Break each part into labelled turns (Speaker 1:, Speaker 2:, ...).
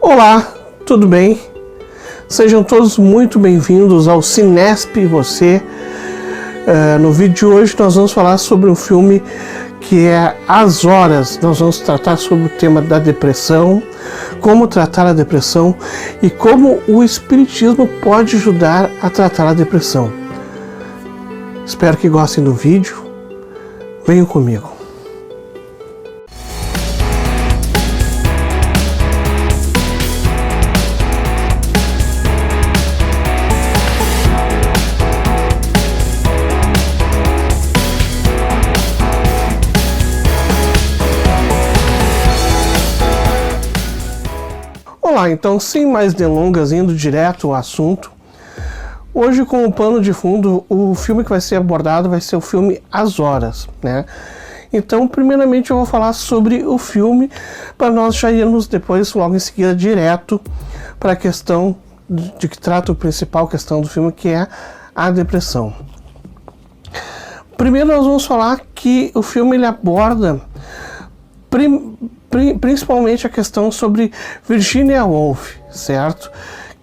Speaker 1: Olá, tudo bem? Sejam todos muito bem-vindos ao Cinesp Você. No vídeo de hoje nós vamos falar sobre um filme que é As Horas. Nós vamos tratar sobre o tema da depressão, como tratar a depressão e como o Espiritismo pode ajudar a tratar a depressão. Espero que gostem do vídeo. Venham comigo. Olá, então sem mais delongas, indo direto ao assunto, hoje com o pano de fundo, o filme que vai ser abordado vai ser o filme As Horas, né? Então, primeiramente eu vou falar sobre o filme, para nós já irmos depois, logo em seguida, direto para a questão de que trata a principal questão do filme, que é a depressão. Primeiro nós vamos falar que o filme ele aborda principalmente a questão sobre Virginia Woolf, certo?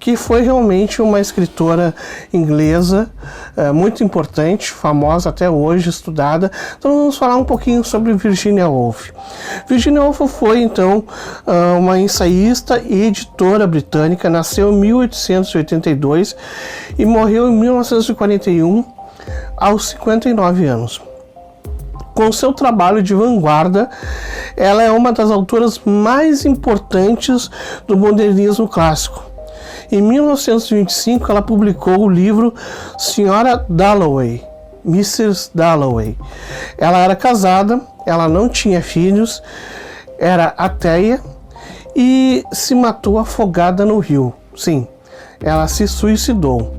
Speaker 1: Que foi realmente uma escritora inglesa muito importante, famosa até hoje, estudada. Então vamos falar um pouquinho sobre Virginia Woolf. Virginia Woolf foi então uma ensaísta e editora britânica, nasceu em 1882 e morreu em 1941 aos 59 anos. Com seu trabalho de vanguarda, ela é uma das autoras mais importantes do modernismo clássico. Em 1925, ela publicou o livro Sra. Dalloway, Mrs. Dalloway. Ela era casada, ela não tinha filhos, era ateia e se matou afogada no rio. Sim, ela se suicidou.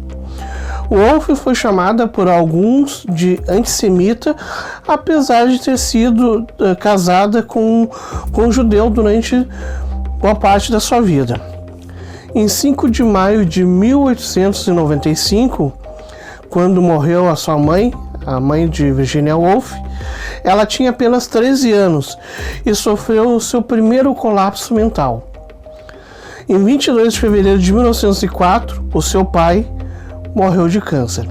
Speaker 1: Woolf foi chamada por alguns de antissemita, apesar de ter sido casada com um judeu durante boa parte da sua vida. Em 5 de maio de 1895, quando morreu a sua mãe, a mãe de Virginia Woolf, ela tinha apenas 13 anos e sofreu o seu primeiro colapso mental. Em 22 de fevereiro de 1904, o seu pai morreu de câncer.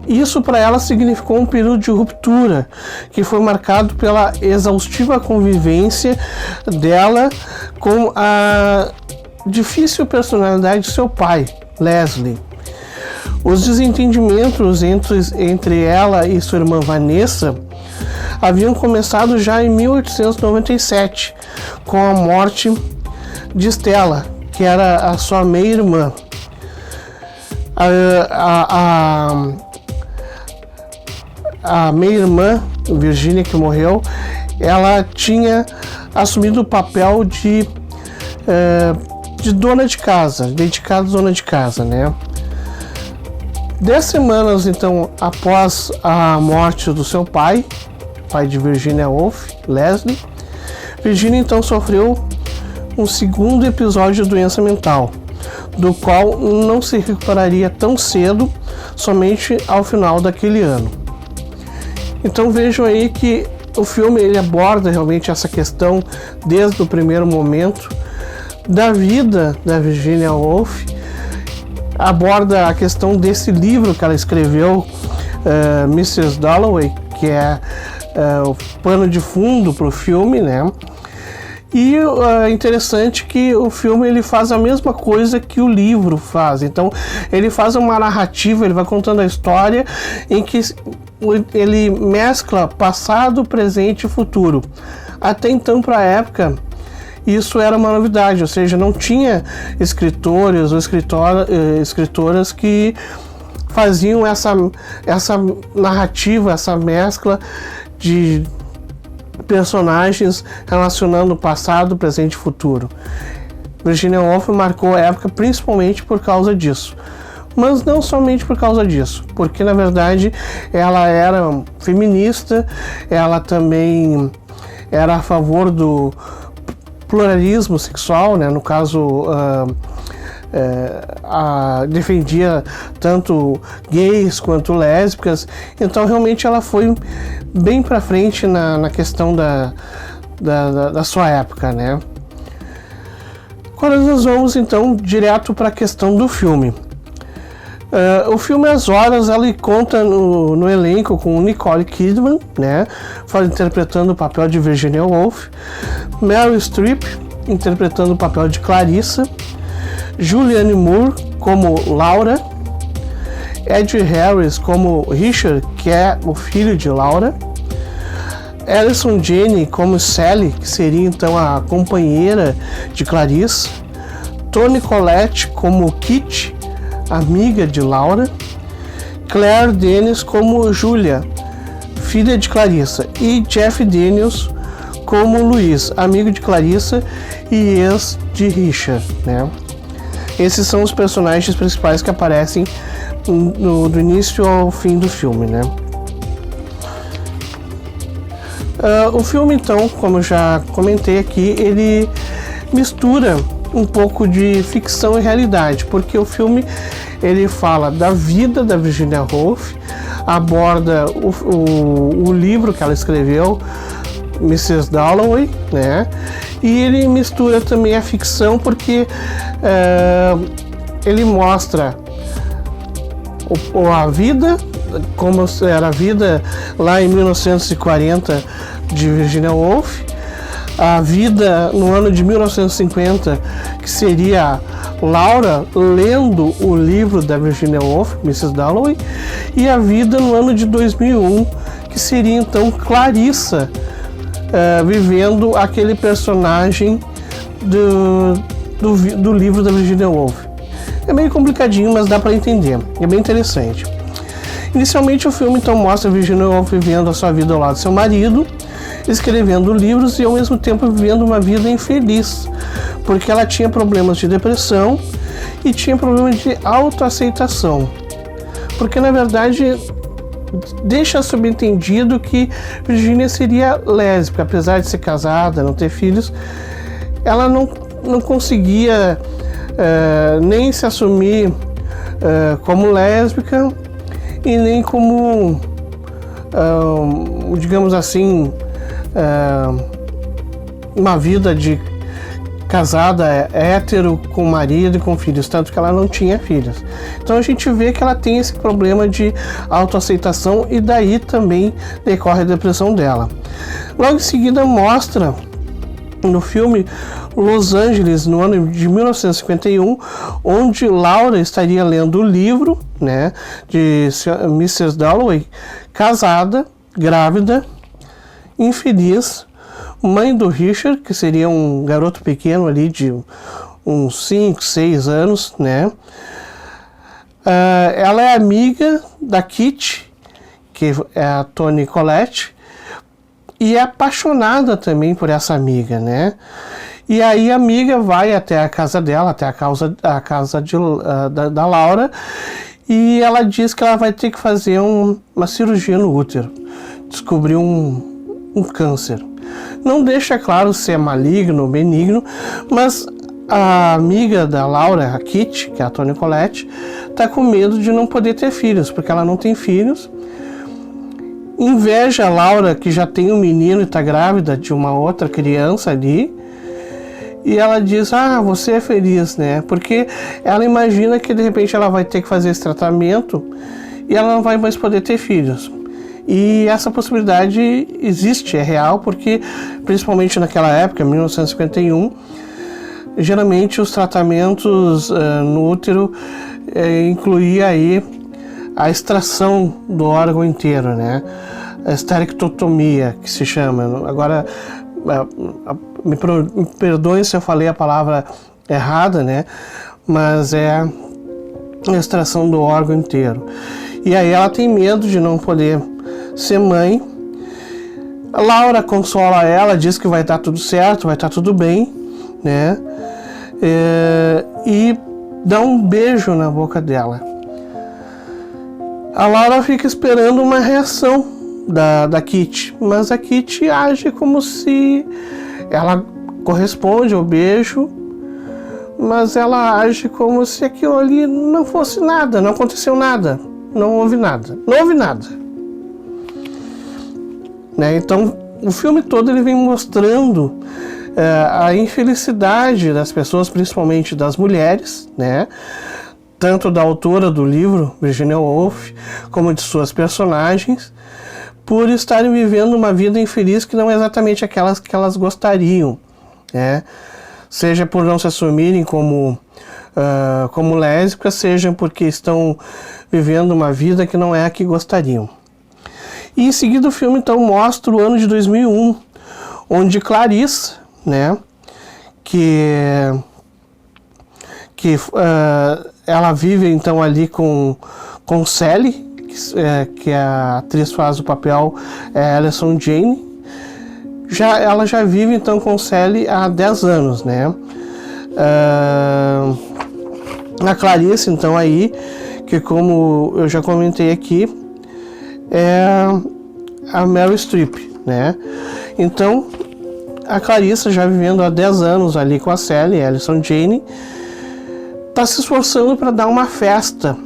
Speaker 1: Isso para ela significou um período de ruptura que foi marcado pela exaustiva convivência dela com a difícil personalidade de seu pai, Leslie. Os desentendimentos entre ela e sua irmã Vanessa haviam começado já em 1897, com a morte de Stella, que era a sua meia-irmã. A meia-irmã, Virginia, que morreu, ela tinha assumido o papel de dona de casa, dedicada à dona de casa, né? 10 semanas, então, após a morte do seu pai de Virginia Woolf, Leslie, Virginia, então, sofreu um segundo episódio de doença mental, do qual não se recuperaria tão cedo, somente ao final daquele ano. Então vejam aí que o filme ele aborda realmente essa questão desde o primeiro momento da vida da Virginia Woolf, aborda a questão desse livro que ela escreveu, Mrs. Dalloway, que é o pano de fundo para o filme, né? E é interessante que o filme ele faz a mesma coisa que o livro faz. Então ele faz uma narrativa, ele vai contando a história em que ele mescla passado, presente e futuro. Até então, para a época, isso era uma novidade, ou seja, não tinha escritores ou escritoras que faziam essa narrativa, essa mescla de personagens relacionando passado, presente e futuro. Virginia Woolf marcou a época principalmente por causa disso. Mas não somente por causa disso, porque na verdade ela era feminista, ela também era a favor do pluralismo sexual, né? No caso, defendia tanto gays quanto lésbicas, então realmente ela foi bem para frente na questão da sua época, né? Agora nós vamos então direto para a questão do filme. O filme As Horas, ele conta no elenco com Nicole Kidman, né, interpretando o papel de Virginia Woolf, Meryl Streep interpretando o papel de Clarissa, Julianne Moore como Laura, Ed Harris como Richard, que é o filho de Laura, Allison Janney como Sally, que seria então a companheira de Clarissa, Toni Collette como Kitty, amiga de Laura, Claire Denis como Julia, filha de Clarissa, e Jeff Daniels como Luiz, amigo de Clarissa e ex de Richard, né? Esses são os personagens principais que aparecem do início ao fim do filme, né? O filme, então, como eu já comentei aqui, ele mistura um pouco de ficção e realidade, porque o filme ele fala da vida da Virginia Woolf, aborda o livro que ela escreveu, Mrs. Dalloway, né? E ele mistura também a ficção porque ele mostra a vida, como era a vida lá em 1940 de Virginia Woolf, a vida no ano de 1950, que seria Laura lendo o livro da Virginia Woolf, Mrs. Dalloway, e a vida no ano de 2001, que seria então Clarissa vivendo aquele personagem do livro da Virginia Woolf. É meio complicadinho, mas dá para entender, é bem interessante. Inicialmente o filme então mostra a Virginia Woolf vivendo a sua vida ao lado do seu marido, escrevendo livros e ao mesmo tempo vivendo uma vida infeliz, porque ela tinha problemas de depressão e tinha problemas de autoaceitação, porque na verdade deixa subentendido que Virginia seria lésbica, apesar de ser casada, não ter filhos, ela não conseguia nem se assumir como lésbica e nem como, digamos assim, uma vida de casada hétero com marido e com filhos, tanto que ela não tinha filhos. Então a gente vê que ela tem esse problema de autoaceitação e daí também decorre a depressão dela. Logo em seguida mostra no filme Los Angeles no ano de 1951, onde Laura estaria lendo o livro, né, de Mrs. Dalloway, casada, grávida, infeliz, mãe do Richard, que seria um garoto pequeno ali de uns 5, 6 anos, né? Ela é amiga da Kitty, que é a Toni Collette, e é apaixonada também por essa amiga, né? E aí a amiga vai até a casa dela, até a casa da Laura, e ela diz que ela vai ter que fazer uma cirurgia no útero, descobrir um câncer. Não deixa claro se é maligno ou benigno, mas a amiga da Laura, a Kitty, que é a Toni Collette, está com medo de não poder ter filhos, porque ela não tem filhos. Inveja a Laura, que já tem um menino e está grávida de uma outra criança ali. E ela diz, você é feliz, né? Porque ela imagina que de repente ela vai ter que fazer esse tratamento e ela não vai mais poder ter filhos. E essa possibilidade existe, é real, porque principalmente naquela época, 1951, geralmente os tratamentos no útero incluía aí a extração do órgão inteiro, né? A esterectotomia, que se chama. Agora, me perdoem se eu falei a palavra errada, né? Mas é a extração do órgão inteiro. E aí ela tem medo de não poder ser mãe. A Laura consola ela, diz que vai estar tudo certo, vai estar tudo bem, né? E dá um beijo na boca dela. A Laura fica esperando uma reação da Kitty, mas a Kitty age como se ela corresponde ao beijo, mas ela age como se aquilo ali não fosse nada, não aconteceu nada, não houve nada. Né? Então, o filme todo ele vem mostrando a infelicidade das pessoas, principalmente das mulheres, né? Tanto da autora do livro, Virginia Woolf, como de suas personagens, por estarem vivendo uma vida infeliz que não é exatamente aquelas que elas gostariam, né? Seja por não se assumirem como lésbicas, seja porque estão vivendo uma vida que não é a que gostariam. E em seguida o filme então mostra o ano de 2001, onde Clarissa, né, ela vive então ali com Sally, que a atriz faz o papel Allison Janney. Ela já vive então com Sally há 10 anos, né? A Clarissa então aí, que como eu já comentei aqui, é a Meryl Streep, né? Então, a Clarissa, já vivendo há 10 anos ali com a Sally, Allison Janney, está se esforçando para dar uma festa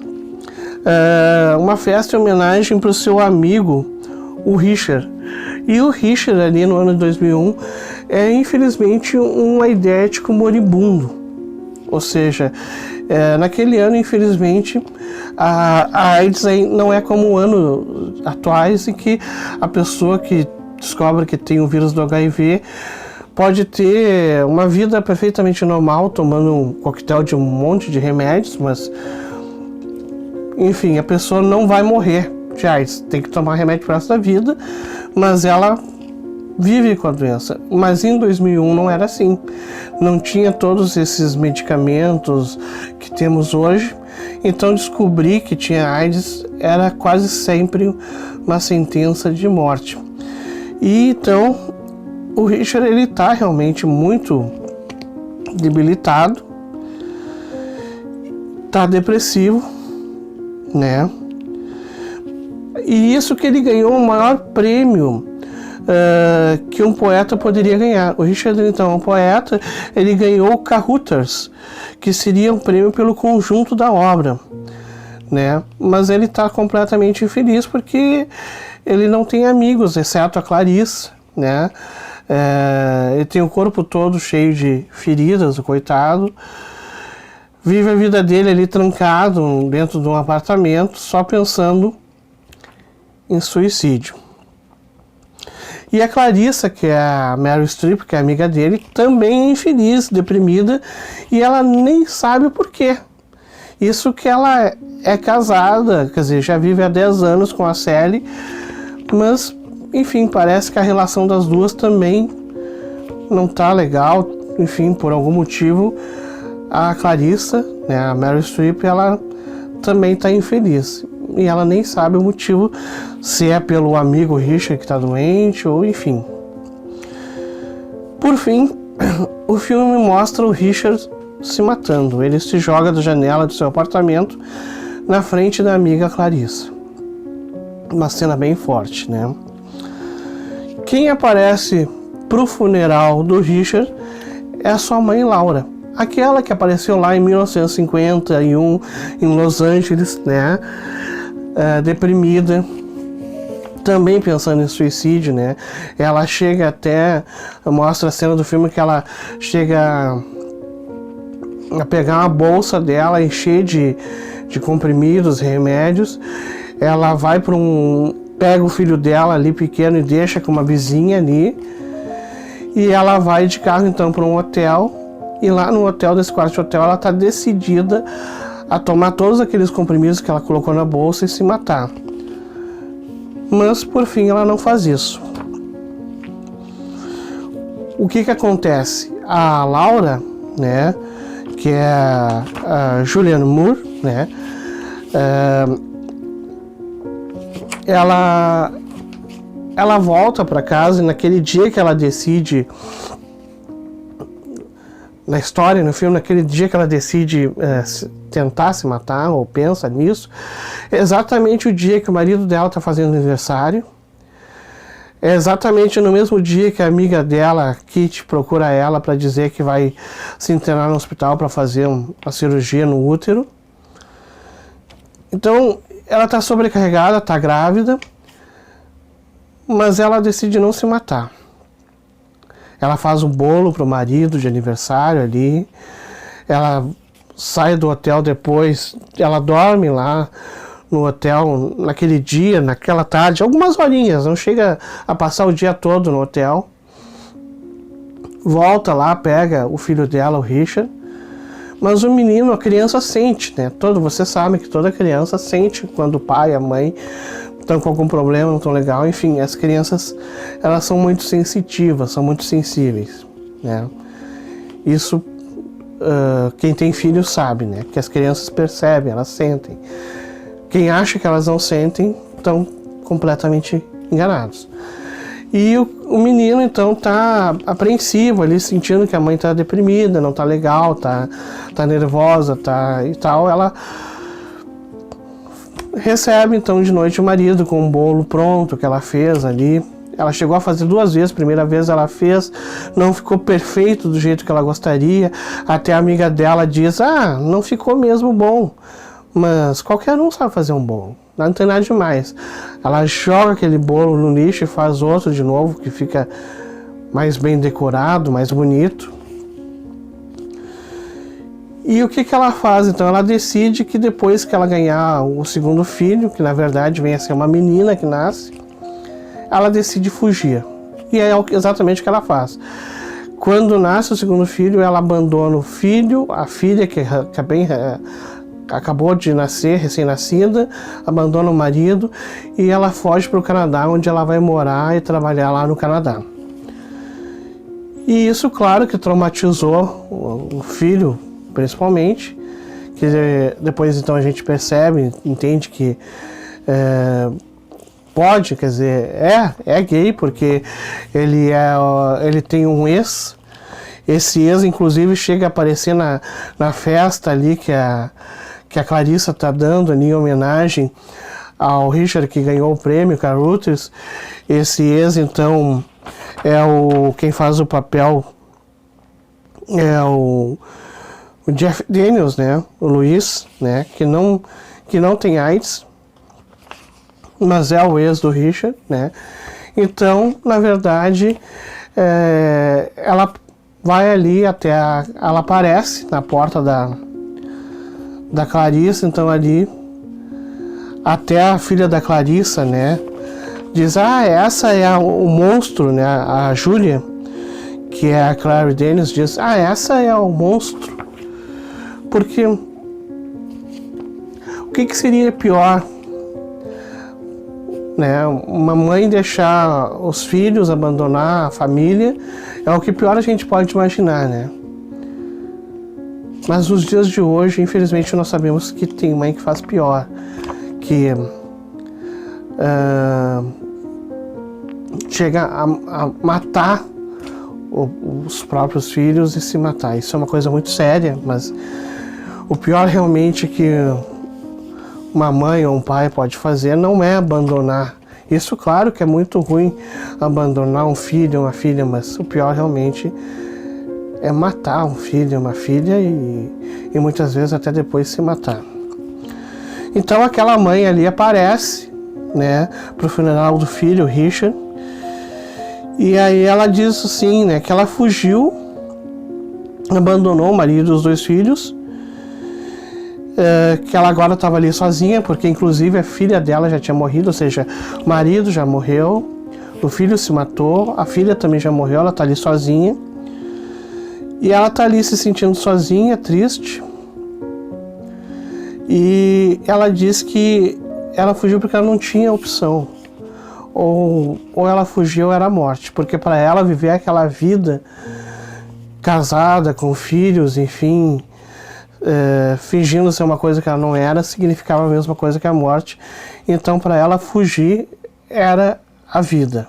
Speaker 1: em homenagem para o seu amigo, o Richard. E o Richard, ali no ano de 2001, é infelizmente um aidético moribundo. Ou seja, naquele ano, infelizmente, a AIDS não é como o ano atuais, em que a pessoa que descobre que tem o vírus do HIV pode ter uma vida perfeitamente normal, tomando um coquetel de um monte de remédios, mas, enfim, a pessoa não vai morrer de AIDS. Tem que tomar remédio para o resto da vida, mas ela vive com a doença. Mas em 2001 não era assim. Não tinha todos esses medicamentos que temos hoje. Então descobrir que tinha AIDS era quase sempre uma sentença de morte. E então o Richard, ele tá realmente muito debilitado, tá depressivo, né? E isso que ele ganhou o maior prêmio que um poeta poderia ganhar. O Richard, então, é um poeta, ele ganhou o Cahooters, que seria um prêmio pelo conjunto da obra, né? Mas ele está completamente infeliz porque ele não tem amigos, exceto a Clarissa, né? Ele tem o corpo todo cheio de feridas, o coitado. Vive a vida dele ali trancado dentro de um apartamento, só pensando em suicídio. E a Clarissa, que é a Meryl Streep, que é amiga dele, também é infeliz, deprimida, e ela nem sabe o porquê. Isso que ela é casada, quer dizer, já vive há 10 anos com a Sally, mas, enfim, parece que a relação das duas também não tá legal. Enfim, por algum motivo, a Clarissa, né, a Meryl Streep, ela também tá infeliz. E ela nem sabe o motivo, se é pelo amigo Richard que está doente, ou enfim. Por fim, o filme mostra o Richard se matando. Ele se joga da janela do seu apartamento na frente da amiga Clarissa. Uma cena bem forte, né? Quem aparece pro funeral do Richard é a sua mãe Laura. Aquela que apareceu lá em 1951 em Los Angeles, né? Deprimida, também pensando em suicídio, né? Ela chega até, mostra a cena do filme que ela chega a pegar uma bolsa dela, encher de comprimidos, remédios. Ela vai para pega o filho dela ali pequeno e deixa com uma vizinha ali. E ela vai de carro então para um hotel. E lá no hotel, desse quarto de hotel, ela está decidida a tomar todos aqueles comprimidos que ela colocou na bolsa e se matar. Mas, por fim, ela não faz isso. O que acontece? A Laura, né, que é a Julianne Moore, né, ela volta para casa e naquele dia que ela decide, na história, no filme, naquele dia que ela decide tentar se matar, ou pensa nisso, é exatamente o dia que o marido dela está fazendo aniversário. É exatamente no mesmo dia que a amiga dela, Kitty, procura ela para dizer que vai se internar no hospital para fazer uma cirurgia no útero. Então, ela está sobrecarregada, está grávida, mas ela decide não se matar. ela faz um bolo para o marido de aniversário ali, ela sai do hotel depois, ela dorme lá no hotel naquele dia, naquela tarde, algumas horinhas, não chega a passar o dia todo no hotel. Volta lá, pega o filho dela, o Richard, mas o menino, a criança sente, né? Você sabe que toda criança sente quando o pai e a mãe estão com algum problema, não estão legal. Enfim, as crianças, elas são muito sensitivas, são muito sensíveis, né? Isso, quem tem filho sabe, né? Que as crianças percebem, elas sentem. Quem acha que elas não sentem, estão completamente enganados. E o menino, então, tá apreensivo ali, sentindo que a mãe tá deprimida, não tá legal, tá nervosa, e tal. Ela recebe, então, de noite o marido com um bolo pronto que ela fez ali. Ela chegou a fazer 2 vezes. Primeira vez ela fez, não ficou perfeito do jeito que ela gostaria. Até a amiga dela diz, não ficou mesmo bom. Mas qualquer um sabe fazer um bolo. Não tem nada demais. Ela joga aquele bolo no lixo e faz outro de novo, que fica mais bem decorado, mais bonito. E o que ela faz? Então ela decide que depois que ela ganhar o segundo filho, que na verdade vem a ser uma menina que nasce, ela decide fugir. E é exatamente o que ela faz. Quando nasce o segundo filho, ela abandona o filho, a filha que é bem... acabou de nascer, recém-nascida, abandona o marido e ela foge para o Canadá, onde ela vai morar e trabalhar lá no Canadá. E isso, claro, que traumatizou o filho, principalmente, que depois então a gente percebe, entende que pode, quer dizer, é gay, porque ele tem um ex. Esse ex, inclusive, chega a aparecer na festa ali que a Clarissa está dando ali em homenagem ao Richard, que ganhou o prêmio, Caruthers. Esse ex, então, quem faz o papel é o Jeff Daniels, né? O Luiz, né? Que não tem AIDS, mas é o ex do Richard, né? Então, na verdade, ela vai ali ela aparece na porta da Clarissa, então ali até a filha da Clarissa, né, diz, essa é o monstro, né, a Júlia, que é a Clary Dennis, diz, essa é o monstro, porque o que seria pior, né, uma mãe deixar os filhos, abandonar a família, é o que pior a gente pode imaginar, né? Mas nos dias de hoje, infelizmente, nós sabemos que tem mãe que faz pior, que chega a matar os próprios filhos e se matar. Isso é uma coisa muito séria, mas o pior realmente que uma mãe ou um pai pode fazer não é abandonar. Isso, claro, que é muito ruim abandonar um filho, uma filha, mas o pior realmente é matar um filho, uma filha e muitas vezes até depois se matar. Então aquela mãe ali aparece, né, pro funeral do filho, Richard, e aí ela diz assim, né, que ela fugiu, abandonou o marido e os 2 filhos, que ela agora estava ali sozinha, porque inclusive a filha dela já tinha morrido, ou seja, o marido já morreu, o filho se matou, a filha também já morreu, ela está ali sozinha. E ela está ali se sentindo sozinha, triste. E ela diz que ela fugiu porque ela não tinha opção. Ou ela fugiu ou era a morte, porque para ela viver aquela vida casada, com filhos, enfim, fingindo ser uma coisa que ela não era, significava a mesma coisa que a morte. Então, para ela, fugir era a vida.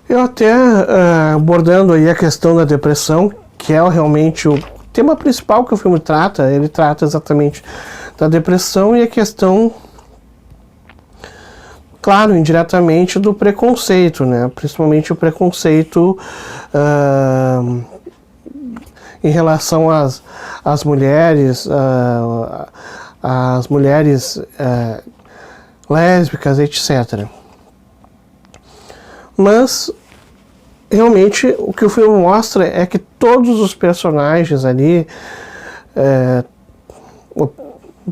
Speaker 1: Eu até, abordando aí a questão da depressão, que é realmente o tema principal que o filme trata, ele trata exatamente da depressão e a questão, claro, indiretamente, do preconceito, né? Principalmente o preconceito em relação às mulheres, às mulheres lésbicas, etc. Mas realmente o que o filme mostra é que todos os personagens ali,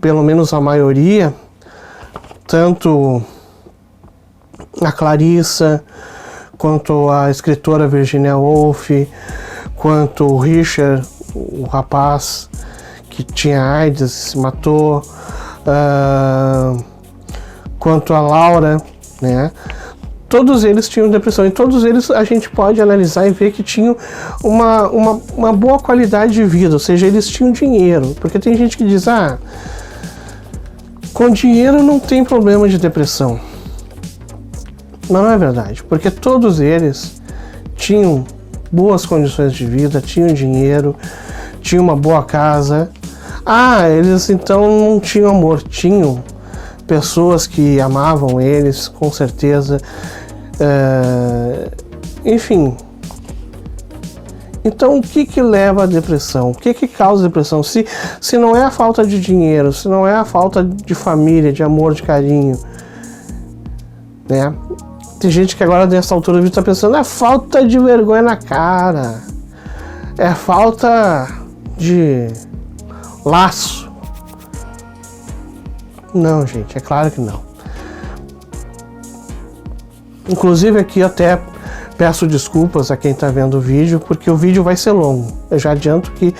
Speaker 1: pelo menos a maioria, tanto a Clarissa, quanto a escritora Virginia Woolf, quanto o Richard, o rapaz que tinha AIDS e se matou, quanto a Laura, né? Todos eles tinham depressão, e todos eles a gente pode analisar e ver que tinham uma boa qualidade de vida, ou seja, eles tinham dinheiro, porque tem gente que diz, com dinheiro não tem problema de depressão. Mas não é verdade, porque todos eles tinham boas condições de vida, tinham dinheiro, tinham uma boa casa. Eles então não tinham amor, tinham pessoas que amavam eles, com certeza. Enfim. Então, o que leva à depressão? O que causa depressão? Se não é a falta de dinheiro, se não é a falta de família, de amor, de carinho, né? Tem gente que agora, nessa altura do vídeo, está pensando, é falta de vergonha na cara, é falta de laço. Não, gente, é claro que não. Inclusive aqui eu até peço desculpas a quem está vendo o vídeo, porque o vídeo vai ser longo. Eu já adianto que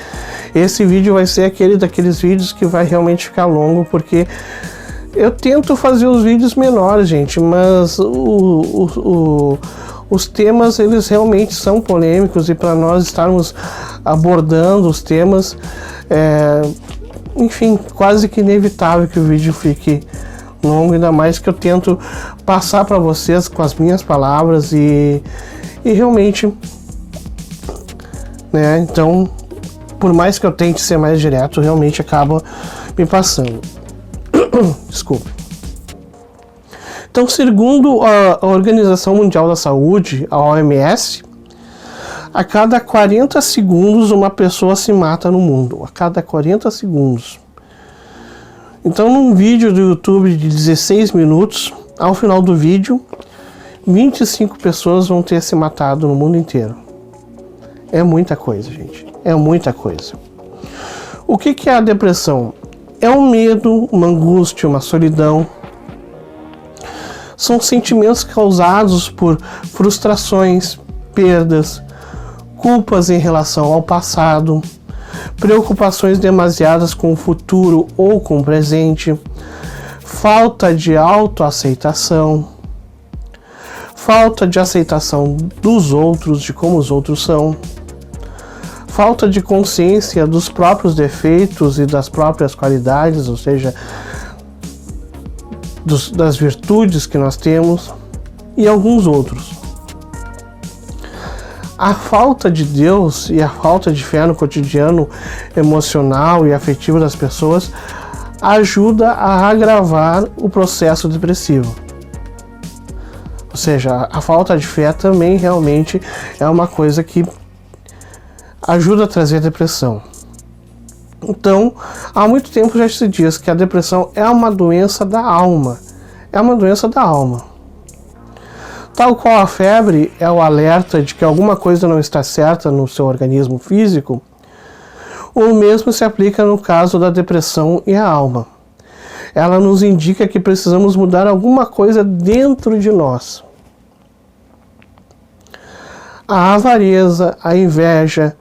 Speaker 1: esse vídeo vai ser aquele daqueles vídeos que vai realmente ficar longo, porque eu tento fazer os vídeos menores, gente, mas os temas, eles realmente são polêmicos, e para nós estarmos abordando os temas, enfim, quase que inevitável que o vídeo fique longo, ainda mais que eu tento passar para vocês com as minhas palavras e realmente, né, então, por mais que eu tente ser mais direto, realmente acaba me passando. Desculpe. Então, segundo a Organização Mundial da Saúde, a OMS, a cada 40 segundos uma pessoa se mata no mundo. A cada 40 segundos. Então, num vídeo do YouTube de 16 minutos, ao final do vídeo, 25 pessoas vão ter se matado no mundo inteiro. É muita coisa, gente. É muita coisa. O que é a depressão? É um medo, uma angústia, uma solidão. São sentimentos causados por frustrações, perdas, culpas em relação ao passado, preocupações demasiadas com o futuro ou com o presente, falta de autoaceitação, falta de aceitação dos outros, de como os outros são, falta de consciência dos próprios defeitos e das próprias qualidades, ou seja, das virtudes que nós temos, e alguns outros. A falta de Deus e a falta de fé no cotidiano emocional e afetivo das pessoas ajuda a agravar o processo depressivo. Ou seja, a falta de fé também realmente é uma coisa que ajuda a trazer depressão. Então, há muito tempo já se diz que a depressão é uma doença da alma. É uma doença da alma. Tal qual a febre é o alerta de que alguma coisa não está certa no seu organismo físico, o mesmo se aplica no caso da depressão e a alma. Ela nos indica que precisamos mudar alguma coisa dentro de nós. A avareza, a inveja,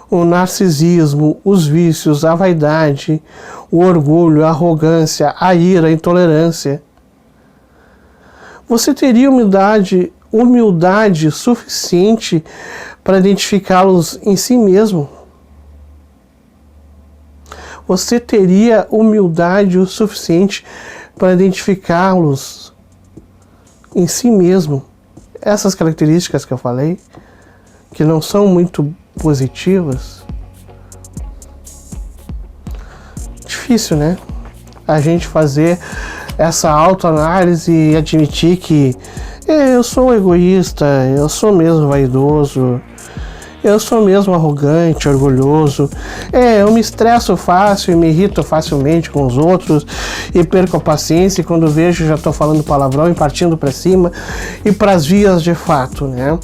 Speaker 1: o narcisismo, os vícios, a vaidade, o orgulho, a arrogância, a ira, a intolerância. Você teria humildade suficiente para identificá-los em si mesmo? Você teria humildade o suficiente para identificá-los em si mesmo? Essas características que eu falei, que não são muito positivas. Difícil, né? A gente fazer essa autoanálise e admitir que eu sou egoísta, eu sou mesmo vaidoso, eu sou mesmo arrogante, orgulhoso, eu me estresso fácil e me irrito facilmente com os outros e perco a paciência, e quando vejo já estou falando palavrão e partindo para cima e para as vias de fato, né?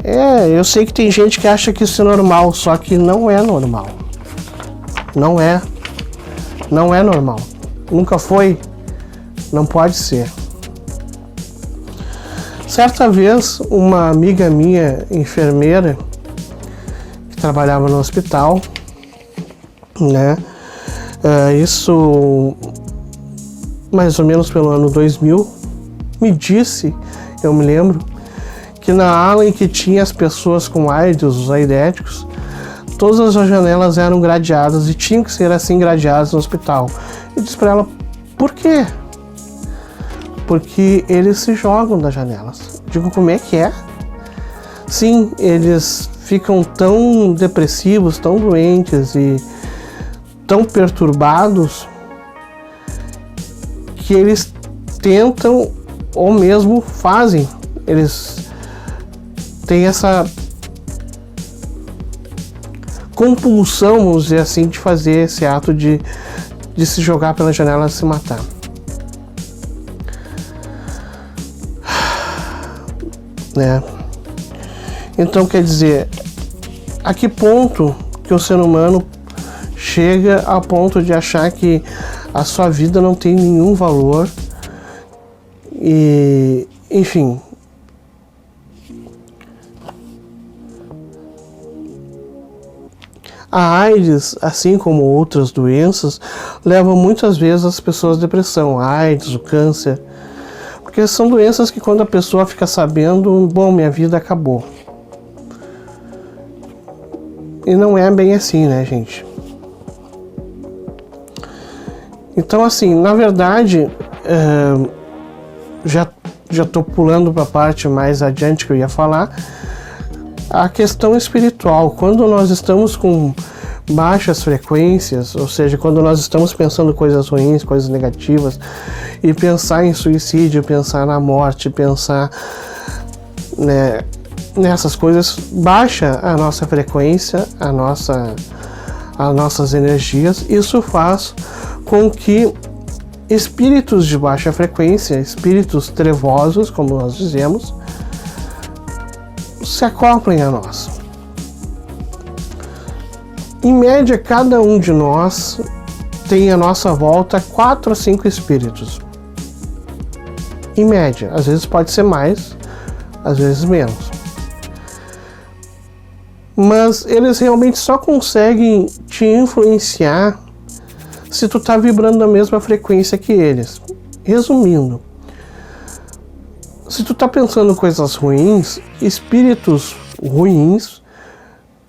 Speaker 1: Eu sei que tem gente que acha que isso é normal, só que não é normal. Não é normal. Nunca foi, não pode ser. Certa vez, uma amiga minha, enfermeira, que trabalhava no hospital, né? Isso mais ou menos pelo ano 2000, me disse, eu me lembro, que na ala em que tinha as pessoas com AIDS, os aidéticos, todas as janelas eram gradeadas e tinham que ser assim gradeadas no hospital. Eu disse para ela, por quê? Porque eles se jogam das janelas. Digo, como é que é? Sim, eles ficam tão depressivos, tão doentes e tão perturbados que eles tentam ou mesmo fazem. Eles têm essa compulsão, vamos dizer assim, de fazer esse ato de se jogar pela janela e se matar. Né? Então, quer dizer, a que ponto que o ser humano chega a ponto de achar que a sua vida não tem nenhum valor e, enfim, a AIDS, assim como outras doenças, leva muitas vezes as pessoas à depressão. A AIDS, o câncer, porque são doenças que quando a pessoa fica sabendo, bom, minha vida acabou. E não é bem assim, né, gente? Então, assim, na verdade, já estou pulando para a parte mais adiante que eu ia falar, a questão espiritual. Quando nós estamos com baixas frequências, ou seja, quando nós estamos pensando coisas ruins, coisas negativas, e pensar em suicídio, pensar na morte, pensar, né, nessas coisas, baixa a nossa frequência, as nossas energias. Isso faz com que espíritos de baixa frequência, espíritos trevosos, como nós dizemos, se acoplem a nós. Em média, cada um de nós tem à nossa volta 4 a 5 espíritos. Em média, às vezes pode ser mais, às vezes menos. Mas eles realmente só conseguem te influenciar se tu tá vibrando na mesma frequência que eles. Resumindo, se tu tá pensando coisas ruins, espíritos ruins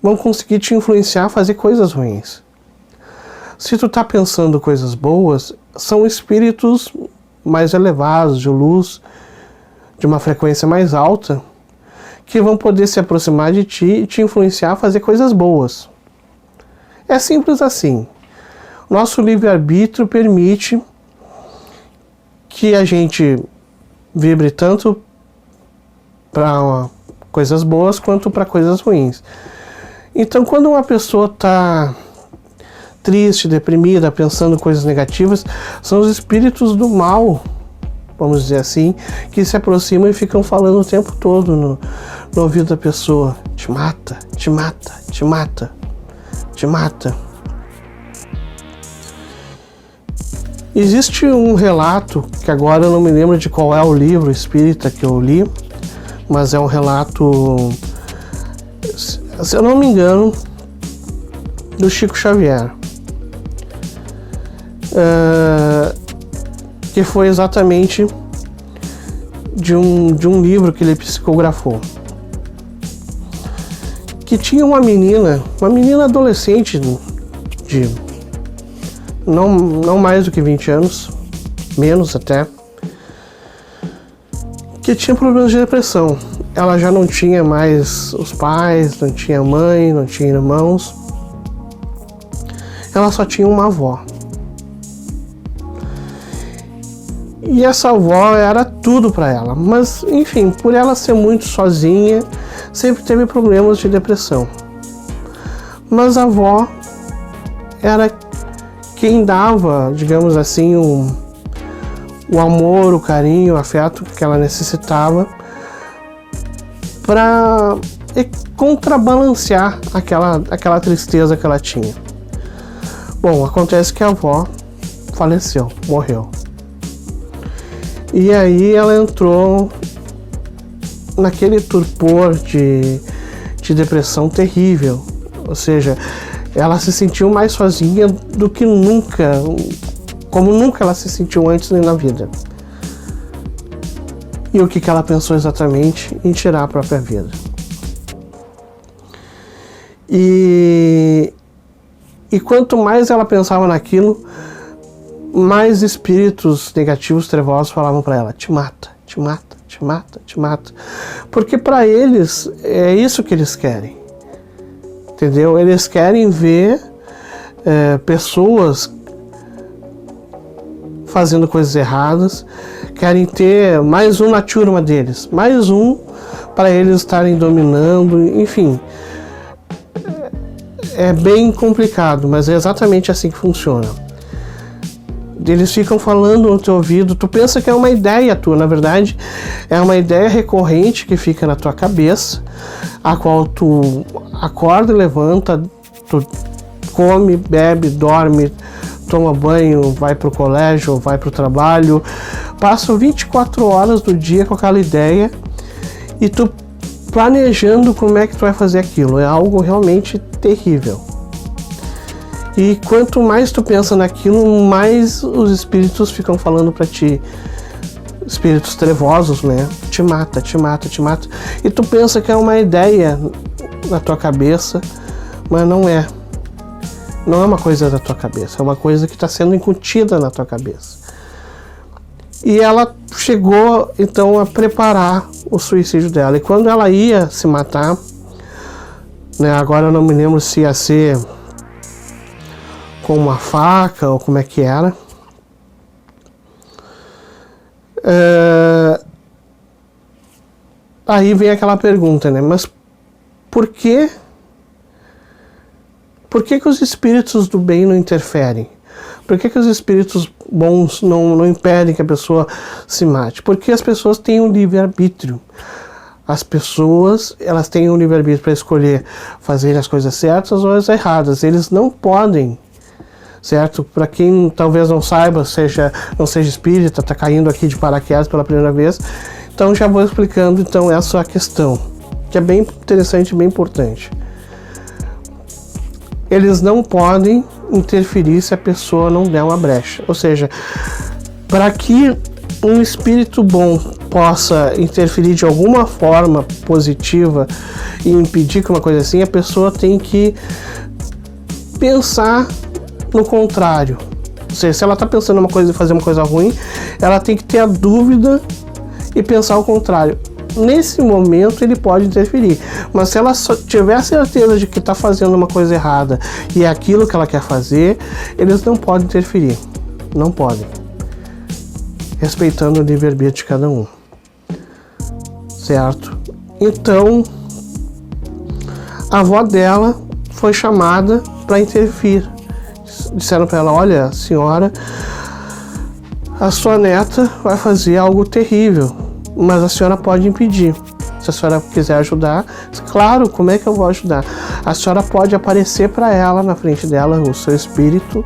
Speaker 1: vão conseguir te influenciar a fazer coisas ruins. Se tu tá pensando coisas boas, são espíritos mais elevados, de luz, de uma frequência mais alta, que vão poder se aproximar de ti e te influenciar a fazer coisas boas. É simples assim. Nosso livre-arbítrio permite que a gente vibre tanto para coisas boas quanto para coisas ruins. Então, quando uma pessoa está triste, deprimida, pensando coisas negativas, são os espíritos do mal, vamos dizer assim, que se aproximam e ficam falando o tempo todo no ouvido da pessoa: te mata, te mata, te mata, te mata. Existe um relato, que agora eu não me lembro de qual é o livro espírita que eu li, mas é um relato, se eu não me engano, do Chico Xavier, que foi exatamente de um livro que ele psicografou, que tinha uma menina adolescente de não mais do que 20 anos, menos até, que tinha problemas de depressão. Ela já não tinha mais os pais, não tinha mãe, não tinha irmãos. Ela só tinha uma avó. E essa avó era tudo para ela. Mas, enfim, por ela ser muito sozinha, sempre teve problemas de depressão. Mas a avó era quem dava, digamos assim, o amor, o carinho, o afeto que ela necessitava para contrabalancear aquela tristeza que ela tinha. Bom, acontece que a avó faleceu, morreu. E aí ela entrou naquele torpor de depressão terrível. Ou seja, ela se sentiu mais sozinha do que nunca, como nunca ela se sentiu antes nem na vida. E o que ela pensou exatamente? Em tirar a própria vida. E quanto mais ela pensava naquilo, mais espíritos negativos, trevosos falavam para ela: te mata, te mata, te mata, te mata. Porque para eles é isso que eles querem. Entendeu? Eles querem ver pessoas fazendo coisas erradas, querem ter mais um na turma deles, mais um para eles estarem dominando, enfim. É bem complicado, mas é exatamente assim que funciona. Eles ficam falando no teu ouvido, tu pensa que é uma ideia tua, na verdade é uma ideia recorrente que fica na tua cabeça, a qual tu acorda e levanta, tu come, bebe, dorme, toma banho, vai pro colégio, vai pro trabalho, passa 24 horas do dia com aquela ideia e tu planejando como é que tu vai fazer aquilo. É algo realmente terrível. E quanto mais tu pensa naquilo, mais os espíritos ficam falando para ti, espíritos trevosos, né? Te mata, te mata, te mata. E tu pensa que é uma ideia na tua cabeça, mas não é. Não é uma coisa da tua cabeça, é uma coisa que está sendo incutida na tua cabeça. E ela chegou, então, a preparar o suicídio dela. E quando ela ia se matar, né, agora eu não me lembro se ia ser com uma faca ou como é que era. Aí vem aquela pergunta, né? Mas por que os espíritos do bem não interferem? Por que os espíritos bons não impedem que a pessoa se mate? Porque as pessoas têm um livre-arbítrio. As pessoas, elas têm um livre-arbítrio para escolher fazer as coisas certas ou as erradas. Eles não podem, certo? Para quem talvez não saiba, não seja espírita, está caindo aqui de paraquedas pela primeira vez, então já vou explicando então essa questão, que é bem interessante e bem importante. Eles não podem interferir se a pessoa não der uma brecha. Ou seja, para que um espírito bom possa interferir de alguma forma positiva e impedir que uma coisa assim, a pessoa tem que pensar no contrário. Ou seja, se ela está pensando uma coisa e fazer uma coisa ruim, ela tem que ter a dúvida e pensar o contrário. Nesse momento ele pode interferir, mas se ela só tiver certeza de que está fazendo uma coisa errada e é aquilo que ela quer fazer, eles não podem interferir, não podem, respeitando o livre-arbítrio de cada um, certo? Então a avó dela foi chamada para intervir. Disseram para ela: olha, senhora, a sua neta vai fazer algo terrível, mas a senhora pode impedir. Se a senhora quiser ajudar, claro, como é que eu vou ajudar? A senhora pode aparecer para ela, na frente dela, o seu espírito,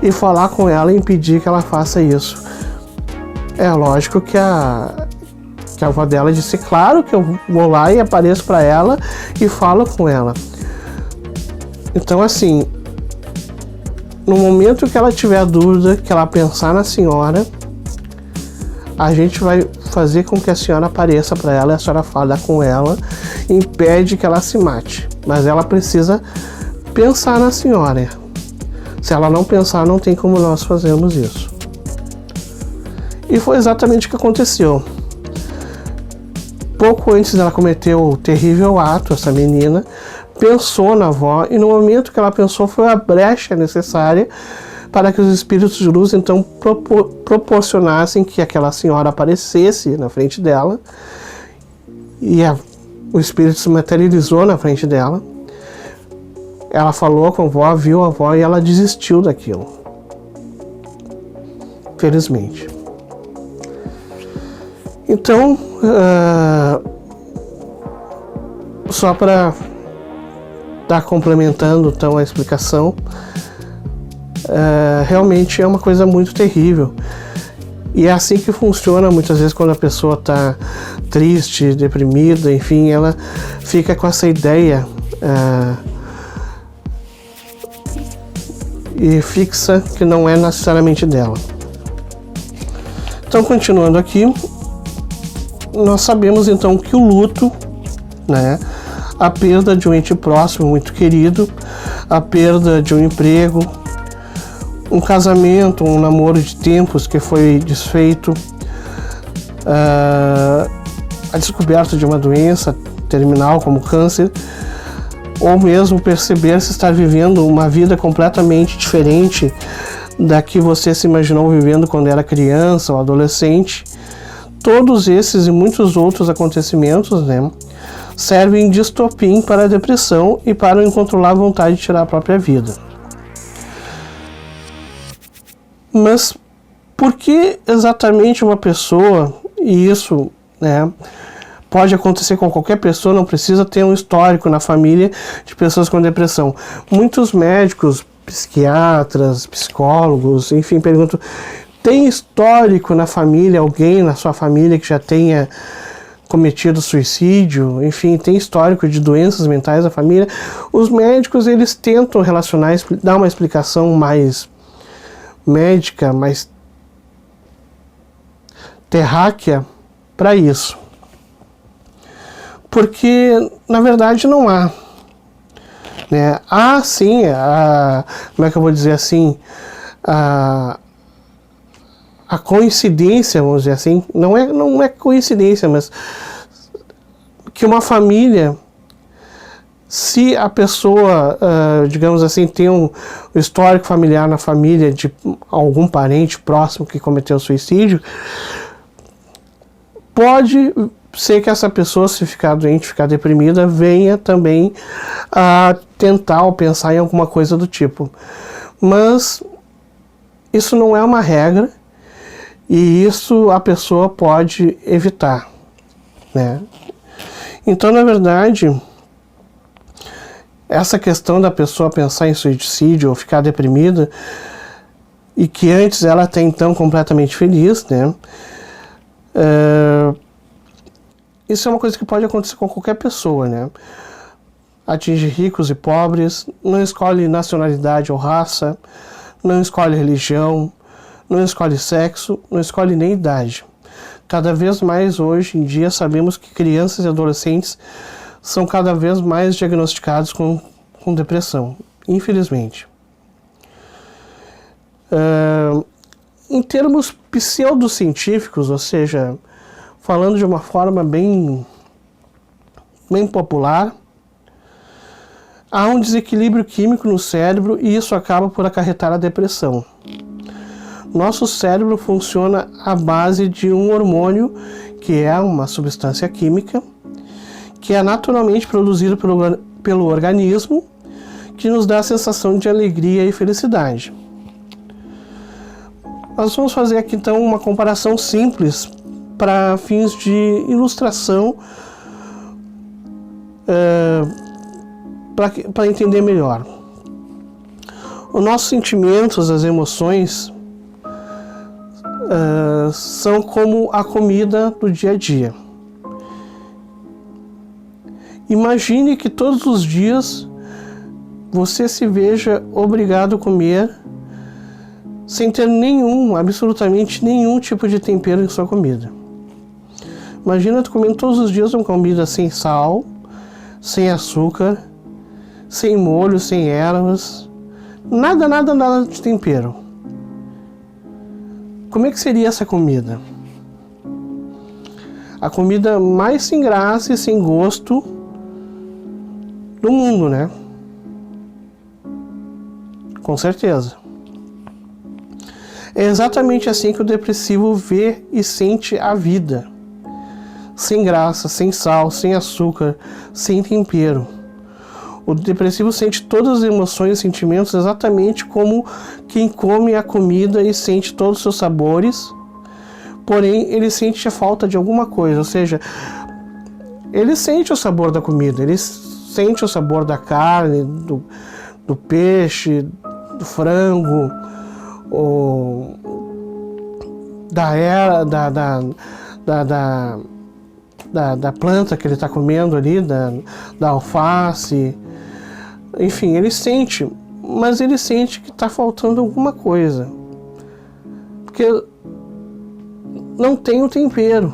Speaker 1: e falar com ela e impedir que ela faça isso. É lógico que a avó dela disse: claro que eu vou lá e apareço para ela e falo com ela. Então, assim, no momento que ela tiver a dúvida, que ela pensar na senhora, a gente vai fazer com que a senhora apareça para ela e a senhora fala com ela, impede que ela se mate. Mas ela precisa pensar na senhora. Se ela não pensar, não tem como nós fazermos isso. E foi exatamente o que aconteceu. Pouco antes dela cometer o terrível ato, essa menina pensou na avó, e no momento que ela pensou foi a brecha necessária para que os espíritos de luz então proporcionassem que aquela senhora aparecesse na frente dela, e o espírito se materializou na frente dela. Ela falou com a avó, viu a avó e ela desistiu daquilo, felizmente. Então, só para estar complementando então a explicação, realmente é uma coisa muito terrível. E é assim que funciona muitas vezes quando a pessoa está triste, deprimida, enfim, ela fica com essa ideia e fixa que não é necessariamente dela. Então, continuando aqui, nós sabemos então que o luto, né, a perda de um ente próximo muito querido, a perda de um emprego, um casamento, um namoro de tempos que foi desfeito, a descoberta de uma doença terminal como câncer, ou mesmo perceber se está vivendo uma vida completamente diferente da que você se imaginou vivendo quando era criança ou adolescente. Todos esses e muitos outros acontecimentos, né, servem de estopim para a depressão e para o incontrolável vontade de tirar a própria vida. Mas por que exatamente uma pessoa, e isso, né, pode acontecer com qualquer pessoa, não precisa ter um histórico na família de pessoas com depressão. Muitos médicos, psiquiatras, psicólogos, enfim, perguntam: tem histórico na família, alguém na sua família que já tenha cometido suicídio? Enfim, tem histórico de doenças mentais na família? Os médicos, eles tentam relacionar, dar uma explicação mais médica, mais terráquea para isso. Porque, na verdade, não há. Né? Há, sim, como é que eu vou dizer assim, a coincidência, vamos dizer assim, não é coincidência, mas que uma família, se a pessoa, digamos assim, tem um histórico familiar na família de algum parente próximo que cometeu suicídio, pode ser que essa pessoa, se ficar doente, ficar deprimida, venha também a tentar ou pensar em alguma coisa do tipo. Mas isso não é uma regra e isso a pessoa pode evitar, né? Então, na verdade, essa questão da pessoa pensar em suicídio ou ficar deprimida, e que antes ela até então completamente feliz, né? Isso é uma coisa que pode acontecer com qualquer pessoa, né? Atinge ricos e pobres, não escolhe nacionalidade ou raça, não escolhe religião, não escolhe sexo, não escolhe nem idade. Cada vez mais hoje em dia sabemos que crianças e adolescentes são cada vez mais diagnosticados com depressão, infelizmente. Em termos pseudocientíficos, ou seja, falando de uma forma bem popular, há um desequilíbrio químico no cérebro e isso acaba por acarretar a depressão. Nosso cérebro funciona à base de um hormônio, que é uma substância química, que é naturalmente produzido pelo organismo, que nos dá a sensação de alegria e felicidade. Nós vamos fazer aqui então uma comparação simples para fins de ilustração, para entender melhor. Os nossos sentimentos, as emoções, são como a comida do dia a dia. Imagine que todos os dias você se veja obrigado a comer sem ter absolutamente nenhum tipo de tempero em sua comida. Imagina tu comendo todos os dias uma comida sem sal, sem açúcar, sem molho, sem ervas, nada de tempero. Como é que seria essa comida? A comida mais sem graça e sem gosto do mundo, né? Com certeza. É exatamente assim que o depressivo vê e sente a vida. Sem graça, sem sal, sem açúcar, sem tempero. O depressivo sente todas as emoções e sentimentos exatamente como quem come a comida e sente todos os seus sabores, porém ele sente a falta de alguma coisa, ou seja, ele sente o sabor da comida, ele sente o sabor da carne, do peixe, do frango, da planta que ele está comendo ali, da alface. Enfim, ele sente, mas ele sente que está faltando alguma coisa, porque não tem o tempero.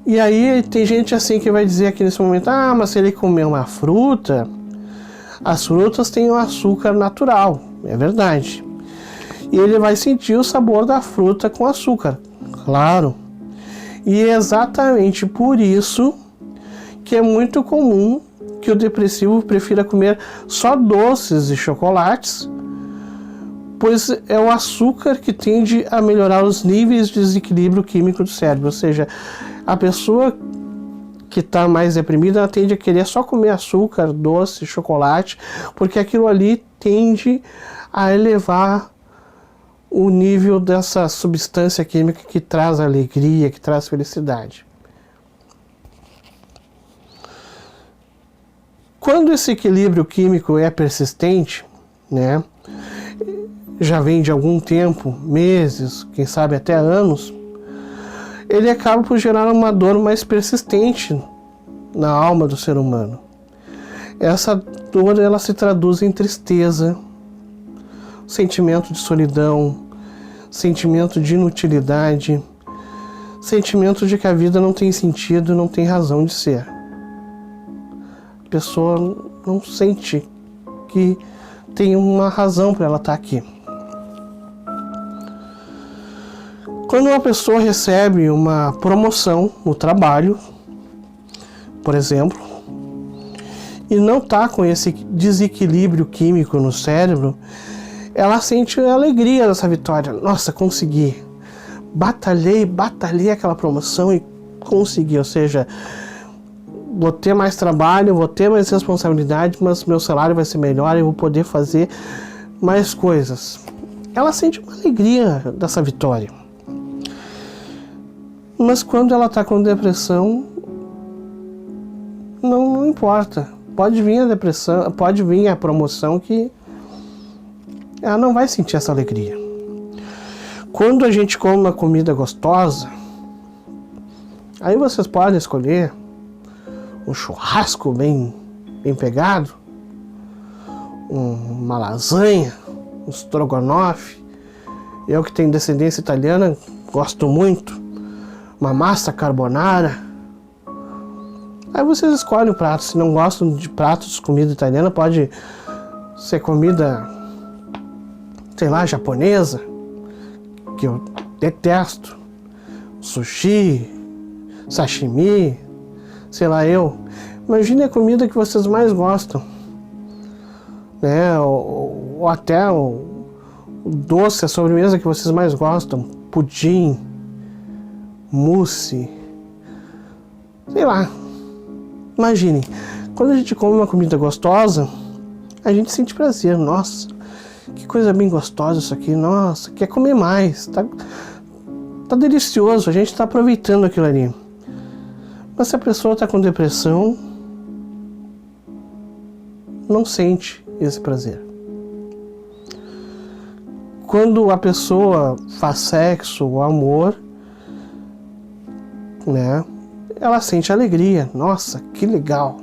Speaker 1: E aí tem gente assim que vai dizer aqui nesse momento, mas se ele comer uma fruta, as frutas têm um açúcar natural, é verdade. E ele vai sentir o sabor da fruta com açúcar, claro. E é exatamente por isso que é muito comum que o depressivo prefira comer só doces e chocolates, pois é o açúcar que tende a melhorar os níveis de desequilíbrio químico do cérebro. Ou seja, a pessoa que está mais deprimida, ela tende a querer só comer açúcar, doce, chocolate, porque aquilo ali tende a elevar o nível dessa substância química que traz alegria, que traz felicidade. Quando esse equilíbrio químico é persistente, né, já vem de algum tempo, meses, quem sabe até anos, ele acaba por gerar uma dor mais persistente na alma do ser humano. Essa dor, ela se traduz em tristeza, sentimento de solidão, sentimento de inutilidade, sentimento de que a vida não tem sentido, não tem razão de ser. A pessoa não sente que tem uma razão para ela estar aqui. Quando uma pessoa recebe uma promoção no trabalho, por exemplo, e não está com esse desequilíbrio químico no cérebro, ela sente a alegria dessa vitória. Nossa, consegui. Batalhei aquela promoção e consegui. Ou seja, vou ter mais trabalho, vou ter mais responsabilidade, mas meu salário vai ser melhor e eu vou poder fazer mais coisas. Ela sente uma alegria dessa vitória. Mas quando ela está com depressão, não importa. Pode vir a depressão, pode vir a promoção que ela não vai sentir essa alegria. Quando a gente come uma comida gostosa, aí vocês podem escolher um churrasco bem pegado, uma lasanha, um estrogonofe. Eu que tenho descendência italiana, gosto muito. Uma massa carbonara. Aí vocês escolhem o prato. Se não gostam de pratos de comida italiana, pode ser comida, sei lá, japonesa, que eu detesto. Sushi, sashimi, sei lá eu. Imagine a comida que vocês mais gostam, né? Ou até o doce, a sobremesa que vocês mais gostam. Pudim, mousse, sei lá. Imaginem, quando a gente come uma comida gostosa, a gente sente prazer. Nossa, que coisa bem gostosa isso aqui. Nossa, quer comer mais. Tá delicioso, a gente está aproveitando aquilo ali. Mas se a pessoa está com depressão, não sente esse prazer. Quando a pessoa faz sexo ou amor, né, ela sente alegria. Nossa, que legal.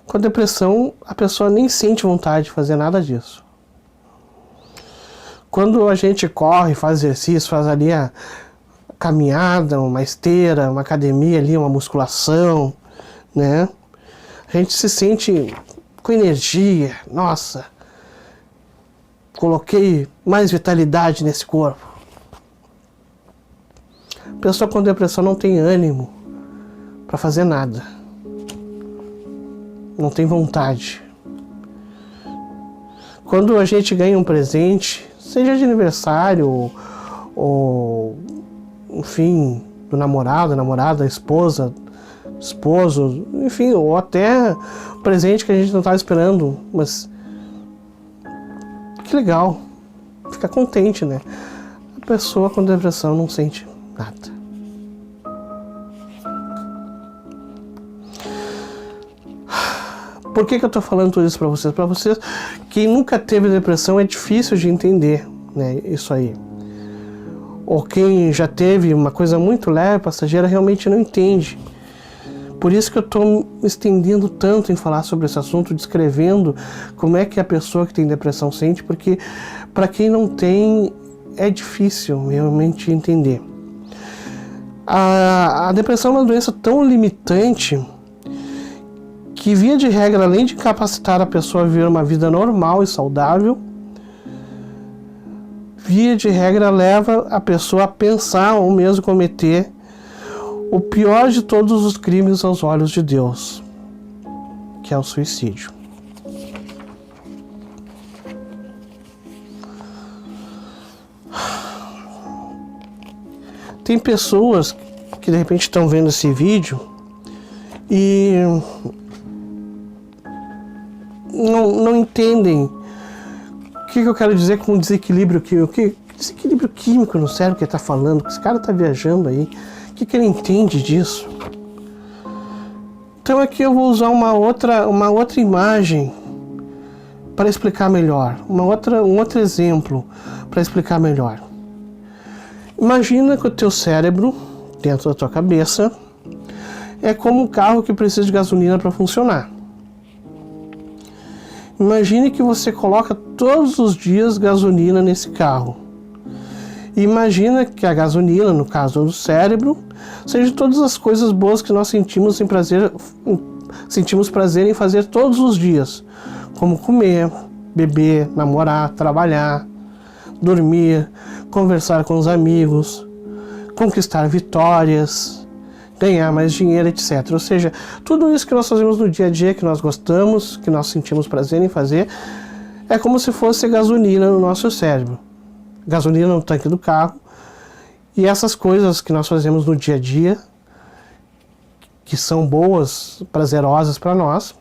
Speaker 1: Com a depressão, a pessoa nem sente vontade de fazer nada disso. Quando a gente corre, faz exercício, faz ali a caminhada, uma esteira, uma academia ali, uma musculação, né, a gente se sente com energia. Nossa, coloquei mais vitalidade nesse corpo. A pessoa com depressão não tem ânimo para fazer nada. Não tem vontade. Quando a gente ganha um presente, seja de aniversário ou enfim, do namorado, namorada, esposa, esposo, enfim, ou até um presente que a gente não estava esperando, mas que legal, fica contente, né? A pessoa com depressão não sente nada. Por que eu estou falando tudo isso para vocês? Para vocês, quem nunca teve depressão é difícil de entender, né, isso aí. Ou quem já teve uma coisa muito leve, passageira, realmente não entende. Por isso que eu estou me estendendo tanto em falar sobre esse assunto, descrevendo como é que a pessoa que tem depressão sente, porque para quem não tem, é difícil realmente entender. A depressão é uma doença tão limitante que, via de regra, além de incapacitar a pessoa a viver uma vida normal e saudável, via de regra leva a pessoa a pensar ou mesmo cometer o pior de todos os crimes aos olhos de Deus, que é o suicídio. Tem pessoas que de repente estão vendo esse vídeo e não entendem o que eu quero dizer com desequilíbrio químico. Desequilíbrio químico no cérebro que ele está falando, que esse cara está viajando aí. O que ele entende disso? Então aqui eu vou usar uma outra imagem para explicar melhor, um outro exemplo para explicar melhor. Imagina que o teu cérebro, dentro da tua cabeça, é como um carro que precisa de gasolina para funcionar. Imagine que você coloca todos os dias gasolina nesse carro. Imagina que a gasolina, no caso do cérebro, seja todas as coisas boas que nós sentimos prazer em fazer todos os dias, como comer, beber, namorar, trabalhar, dormir, conversar com os amigos, conquistar vitórias, ganhar mais dinheiro, etc. Ou seja, tudo isso que nós fazemos no dia a dia, que nós gostamos, que nós sentimos prazer em fazer, é como se fosse gasolina no nosso cérebro. Gasolina no tanque do carro. E essas coisas que nós fazemos no dia a dia, que são boas, prazerosas para nós,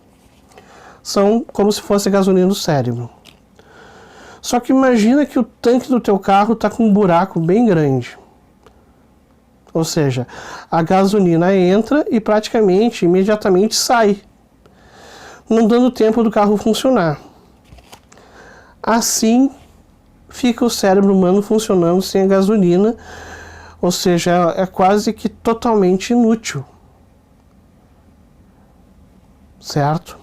Speaker 1: são como se fosse gasolina no cérebro. Só que imagina que o tanque do teu carro está com um buraco bem grande. Ou seja, a gasolina entra e praticamente, imediatamente sai, não dando tempo do carro funcionar. Assim fica o cérebro humano funcionando sem a gasolina, ou seja, é quase que totalmente inútil. Certo?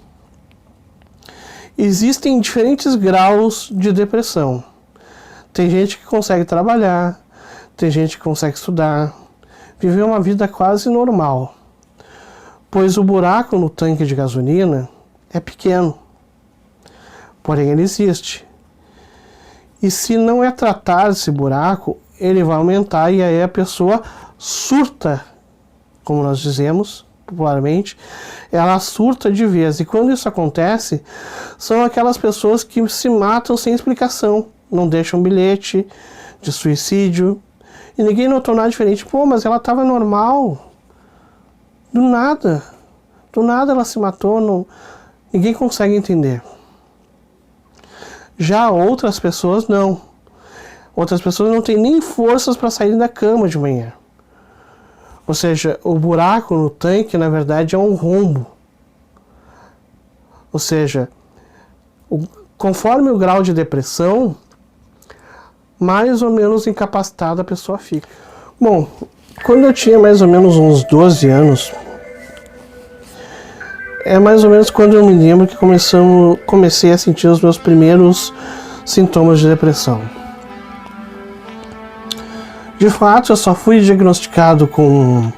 Speaker 1: Existem diferentes graus de depressão. Tem gente que consegue trabalhar, tem gente que consegue estudar, viver uma vida quase normal, pois o buraco no tanque de gasolina é pequeno, porém ele existe. E se não é tratar esse buraco, ele vai aumentar e aí a pessoa surta, como nós dizemos popularmente, ela surta de vez. E quando isso acontece, são aquelas pessoas que se matam sem explicação, não deixam bilhete de suicídio, e ninguém notou nada diferente. Pô, mas ela estava normal. Do nada ela se matou, não... Ninguém consegue entender. Já outras pessoas não. Outras pessoas não têm nem forças para sair da cama de manhã. Ou seja, o buraco no tanque, na verdade, é um rombo. Ou seja, conforme o grau de depressão, mais ou menos incapacitada a pessoa fica. Bom, quando eu tinha mais ou menos uns 12 anos, é mais ou menos quando eu me lembro que comecei a sentir os meus primeiros sintomas de depressão. De fato, eu só fui diagnosticado com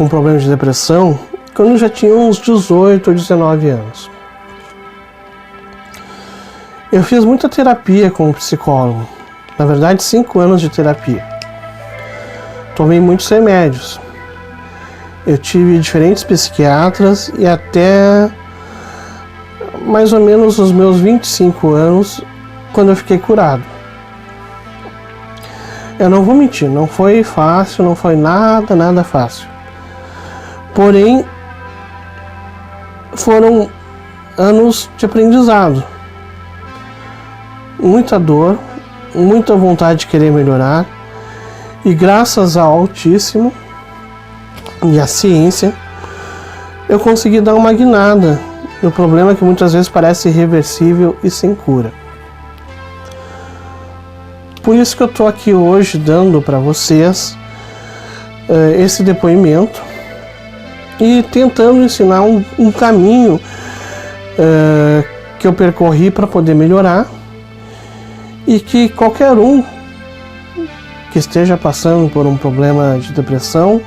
Speaker 1: problemas de depressão quando eu já tinha uns 18 ou 19 anos. Eu fiz muita terapia com um psicólogo, na verdade 5 anos de terapia. Tomei muitos remédios. Eu tive diferentes psiquiatras e até mais ou menos os meus 25 anos, quando eu fiquei curado. Eu não vou mentir, não foi fácil, não foi nada fácil. Porém, foram anos de aprendizado. Muita dor, muita vontade de querer melhorar, e graças ao Altíssimo e à ciência, eu consegui dar uma guinada no problema que muitas vezes parece irreversível e sem cura. Por isso que eu estou aqui hoje dando para vocês esse depoimento e tentando ensinar um caminho que eu percorri para poder melhorar, e que qualquer um que esteja passando por um problema de depressão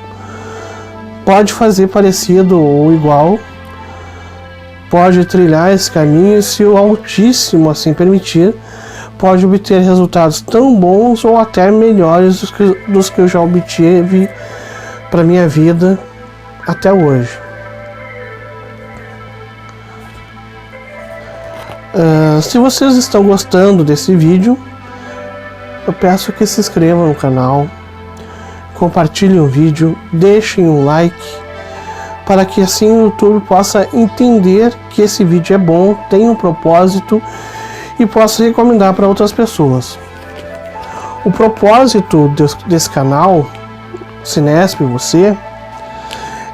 Speaker 1: pode fazer parecido ou igual, pode trilhar esse caminho, e se o Altíssimo assim permitir, pode obter resultados tão bons ou até melhores dos que eu já obtive para minha vida até hoje. Se vocês estão gostando desse vídeo, eu peço que se inscrevam no canal, compartilhem o vídeo, deixem um like, para que assim o YouTube possa entender que esse vídeo é bom, tem um propósito e possa recomendar para outras pessoas. O propósito desse canal, Cinesp Você,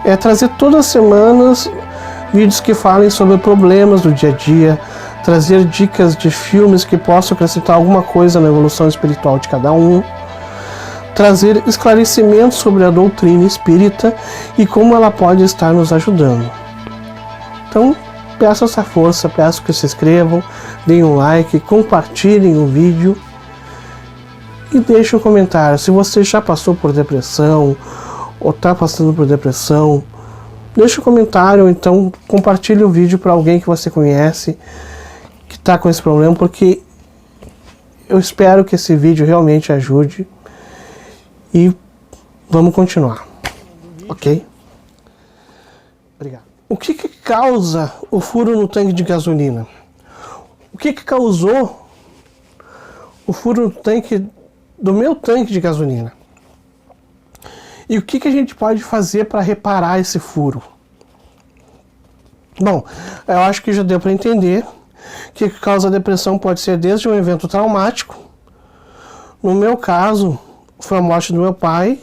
Speaker 1: é trazer todas as semanas vídeos que falem sobre problemas do dia a dia, trazer dicas de filmes que possam acrescentar alguma coisa na evolução espiritual de cada um, trazer esclarecimentos sobre a doutrina espírita e como ela pode estar nos ajudando. Então, peço essa força, peço que se inscrevam, deem um like, compartilhem o vídeo e deixem um comentário. Se você já passou por depressão ou está passando por depressão, deixe um comentário, ou então compartilhe o vídeo para alguém que você conhece que está com esse problema, porque eu espero que esse vídeo realmente ajude. E vamos continuar, ok? Obrigado. O que causa o furo no tanque de gasolina? O que causou o furo no tanque do meu tanque de gasolina? E o que a gente pode fazer para reparar esse furo? Bom, eu acho que já deu para entender que causa depressão pode ser desde um evento traumático. No meu caso, foi a morte do meu pai,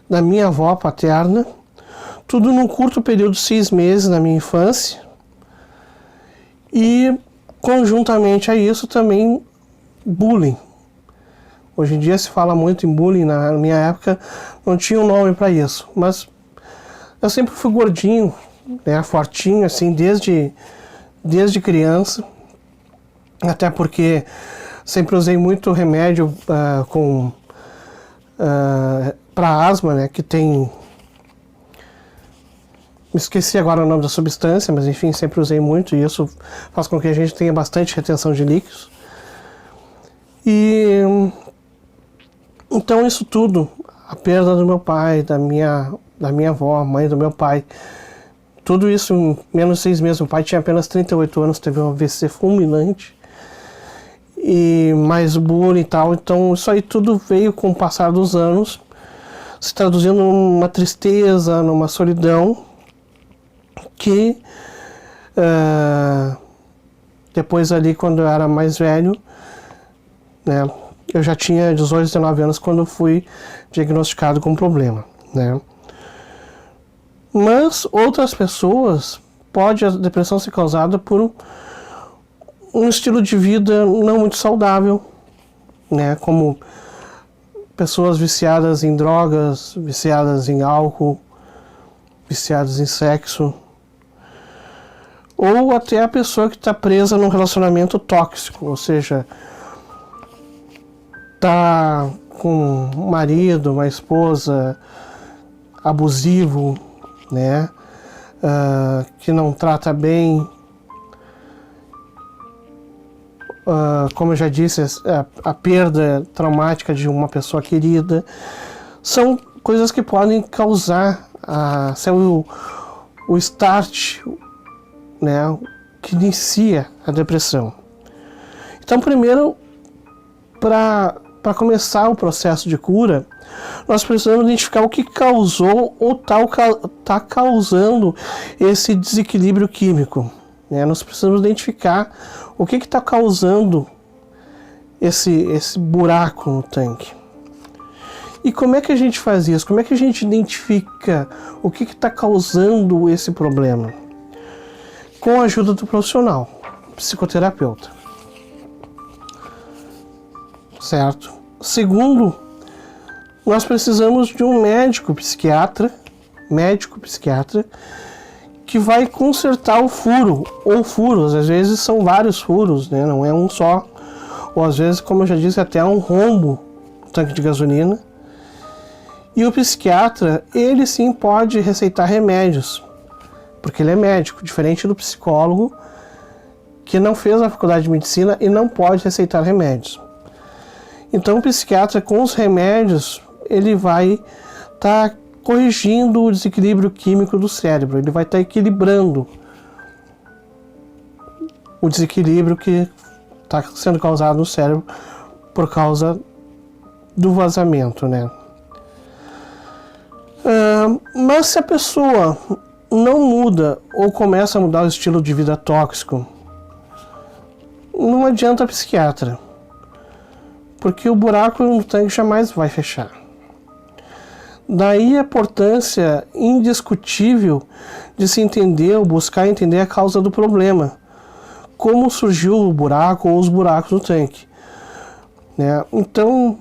Speaker 1: da minha avó paterna, tudo num curto período de 6 meses na minha infância, e conjuntamente a isso também bullying. Hoje em dia se fala muito em bullying, na minha época não tinha um nome para isso, mas eu sempre fui gordinho, né, fortinho, assim, desde criança, até porque sempre usei muito remédio para asma, né, que tem... Me esqueci agora o nome da substância, mas enfim, sempre usei muito, e isso faz com que a gente tenha bastante retenção de líquidos. E então isso tudo, a perda do meu pai, da minha avó, mãe do meu pai, tudo isso em menos de 6 meses. Meu pai tinha apenas 38 anos, teve um AVC fulminante, e mais bullying e tal. Então isso aí tudo veio com o passar dos anos, se traduzindo numa tristeza, numa solidão, que depois ali, quando eu era mais velho, né, eu já tinha 18, 19 anos quando fui diagnosticado com problema, né. Mas outras pessoas, pode a depressão ser causada por um estilo de vida não muito saudável, né, como pessoas viciadas em drogas, viciadas em álcool, viciadas em sexo, ou até a pessoa que está presa num relacionamento tóxico, ou seja, está com um marido, uma esposa abusivo, né, que não trata bem, como eu já disse, a perda traumática de uma pessoa querida, são coisas que podem causar ser o start, né, que inicia a depressão. Então, primeiro, para começar o processo de cura, nós precisamos identificar o que causou ou está causando esse desequilíbrio químico, né? Nós precisamos identificar o que está causando esse buraco no tanque. E como é que a gente faz isso? Como é que a gente identifica o que está causando esse problema? Com a ajuda do profissional, psicoterapeuta. Certo? Segundo, nós precisamos de um médico psiquiatra, que vai consertar o furo, ou furos, às vezes são vários furos, né? Não é um só, ou às vezes, como eu já disse, até um rombo no tanque de gasolina. E o psiquiatra, ele sim pode receitar remédios, porque ele é médico, diferente do psicólogo, que não fez a faculdade de medicina e não pode receitar remédios. Então o psiquiatra, com os remédios, ele vai estar corrigindo o desequilíbrio químico do cérebro, ele vai estar equilibrando o desequilíbrio que está sendo causado no cérebro por causa do vazamento, né? Mas se a pessoa não muda ou começa a mudar o estilo de vida tóxico, não adianta psiquiatra, porque o buraco no tanque jamais vai fechar. Daí a importância indiscutível de se entender ou buscar entender a causa do problema, como surgiu o buraco ou os buracos no tanque, né? Então,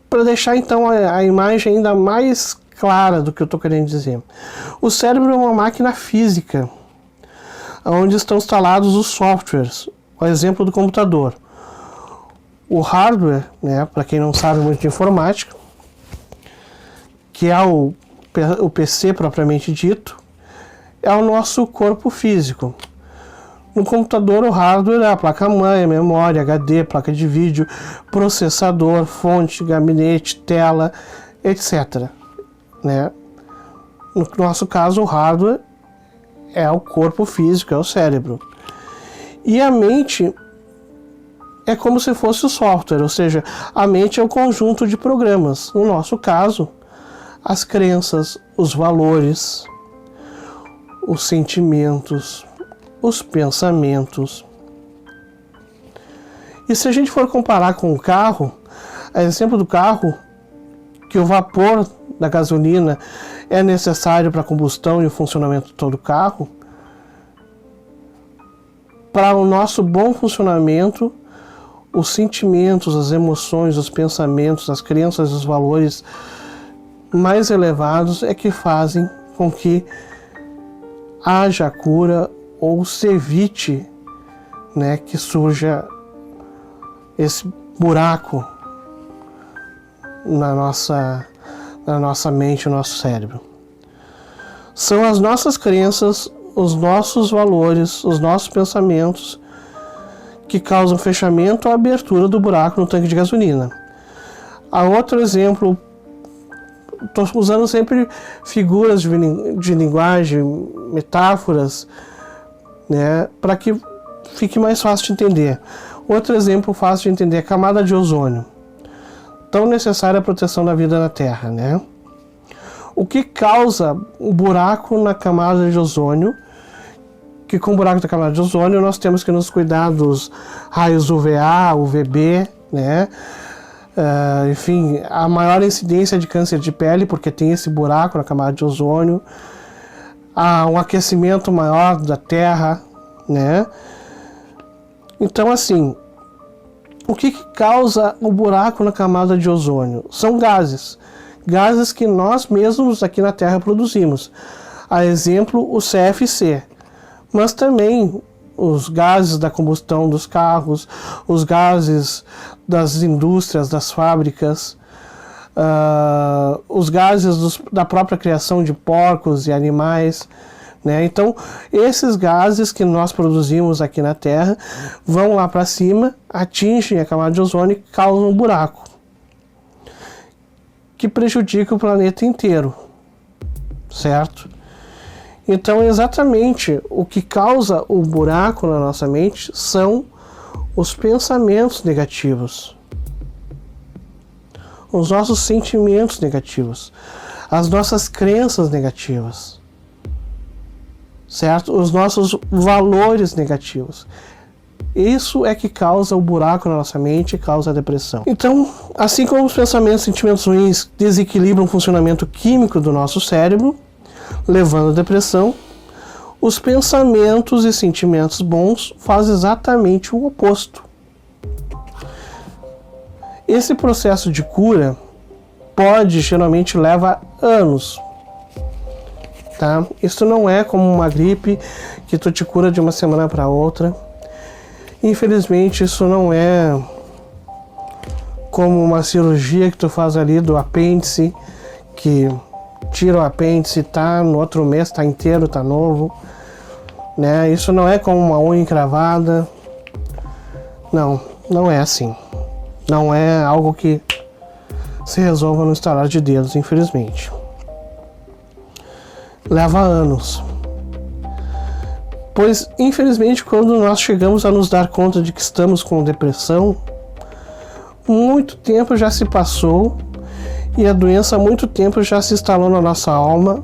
Speaker 1: para deixar então a imagem ainda mais clara do que eu estou querendo dizer, o cérebro é uma máquina física, onde estão instalados os softwares, o exemplo do computador. O hardware, né, para quem não sabe muito de informática, que é o PC propriamente dito, é o nosso corpo físico. No computador, o hardware é a placa-mãe, memória, HD, placa de vídeo, processador, fonte, gabinete, tela, etc. Né? No nosso caso, o hardware é o corpo físico, é o cérebro. E a mente é como se fosse o software, ou seja, a mente é o conjunto de programas. No nosso caso, as crenças, os valores, os sentimentos, os pensamentos. E se a gente for comparar com o carro, a exemplo do carro, que o vapor da gasolina é necessário para a combustão e o funcionamento de todo o carro, para o nosso bom funcionamento, os sentimentos, as emoções, os pensamentos, as crenças, os valores mais elevados é que fazem com que haja cura ou se evite, né, que surja esse buraco na nossa mente, no nosso cérebro. São as nossas crenças, os nossos valores, os nossos pensamentos que causam fechamento ou abertura do buraco no tanque de gasolina. A outro exemplo, estou usando sempre figuras de linguagem, metáforas, né, para que fique mais fácil de entender. Outro exemplo fácil de entender é a camada de ozônio, tão necessária à proteção da vida na Terra, né? O que causa o buraco na camada de ozônio? Que com o buraco da camada de ozônio nós temos que nos cuidar dos raios UVA, UVB, né? Enfim, a maior incidência de câncer de pele, porque tem esse buraco na camada de ozônio, há um aquecimento maior da Terra, né? Então, assim, o que causa o buraco na camada de ozônio? São gases que nós mesmos aqui na Terra produzimos. A exemplo, o CFC, mas também os gases da combustão dos carros, os gases das indústrias, das fábricas, os gases da própria criação de porcos e animais, né? Então, esses gases que nós produzimos aqui na Terra vão lá para cima, atingem a camada de ozônio e causam um buraco que prejudica o planeta inteiro, certo? Então, exatamente o que causa o buraco na nossa mente são os pensamentos negativos, os nossos sentimentos negativos, as nossas crenças negativas, certo? Os nossos valores negativos. Isso é que causa o buraco na nossa mente e causa a depressão. Então, assim como os pensamentos e sentimentos ruins desequilibram o funcionamento químico do nosso cérebro, levando à depressão, os pensamentos e sentimentos bons fazem exatamente o oposto. Esse processo de cura geralmente leva anos. Tá? Isso não é como uma gripe que tu te cura de uma semana para outra. Infelizmente, isso não é como uma cirurgia que tu faz ali do apêndice, que tira o apêndice, tá no outro mês, tá inteiro, tá novo, né? Isso não é como uma unha encravada. Não é assim. Não é algo que se resolva no estalar de dedos, infelizmente. Leva anos. Pois, infelizmente, quando nós chegamos a nos dar conta de que estamos com depressão, muito tempo já se passou e a doença há muito tempo já se instalou na nossa alma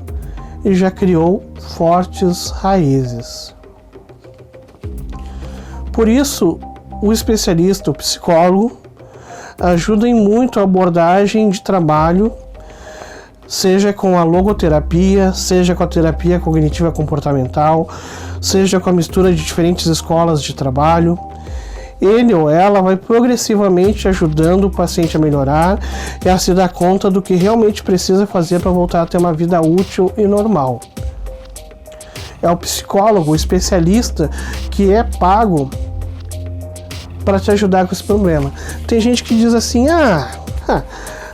Speaker 1: e já criou fortes raízes. Por isso, o especialista, o psicólogo, ajuda em muito a abordagem de trabalho, seja com a logoterapia, seja com a terapia cognitiva comportamental, seja com a mistura de diferentes escolas de trabalho. Ele ou ela vai progressivamente ajudando o paciente a melhorar e a se dar conta do que realmente precisa fazer para voltar a ter uma vida útil e normal. É o psicólogo, o especialista, que é pago para te ajudar com esse problema. Tem gente que diz assim,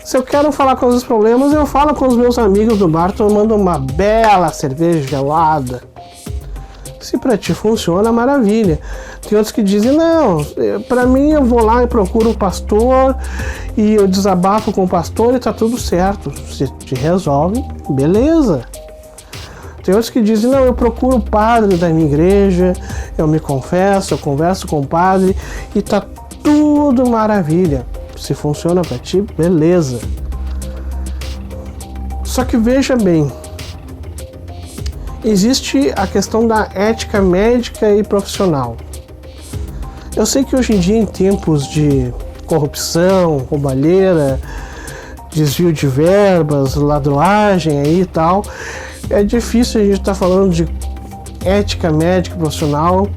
Speaker 1: se eu quero falar com os problemas, eu falo com os meus amigos do bar tomando uma bela cerveja gelada. Se pra ti funciona, maravilha. Tem outros que dizem, não, pra mim eu vou lá e procuro um pastor e eu desabafo com o pastor e tá tudo certo. Se te resolve, beleza. Tem outros que dizem, não, eu procuro o padre da minha igreja, eu me confesso, eu converso com o padre e tá tudo maravilha. Se funciona para ti, beleza. Só que veja bem, existe a questão da ética médica e profissional. Eu sei que hoje em dia, em tempos de corrupção, roubalheira, desvio de verbas, ladroagem aí e tal, é difícil a gente estar falando de ética médica e profissional,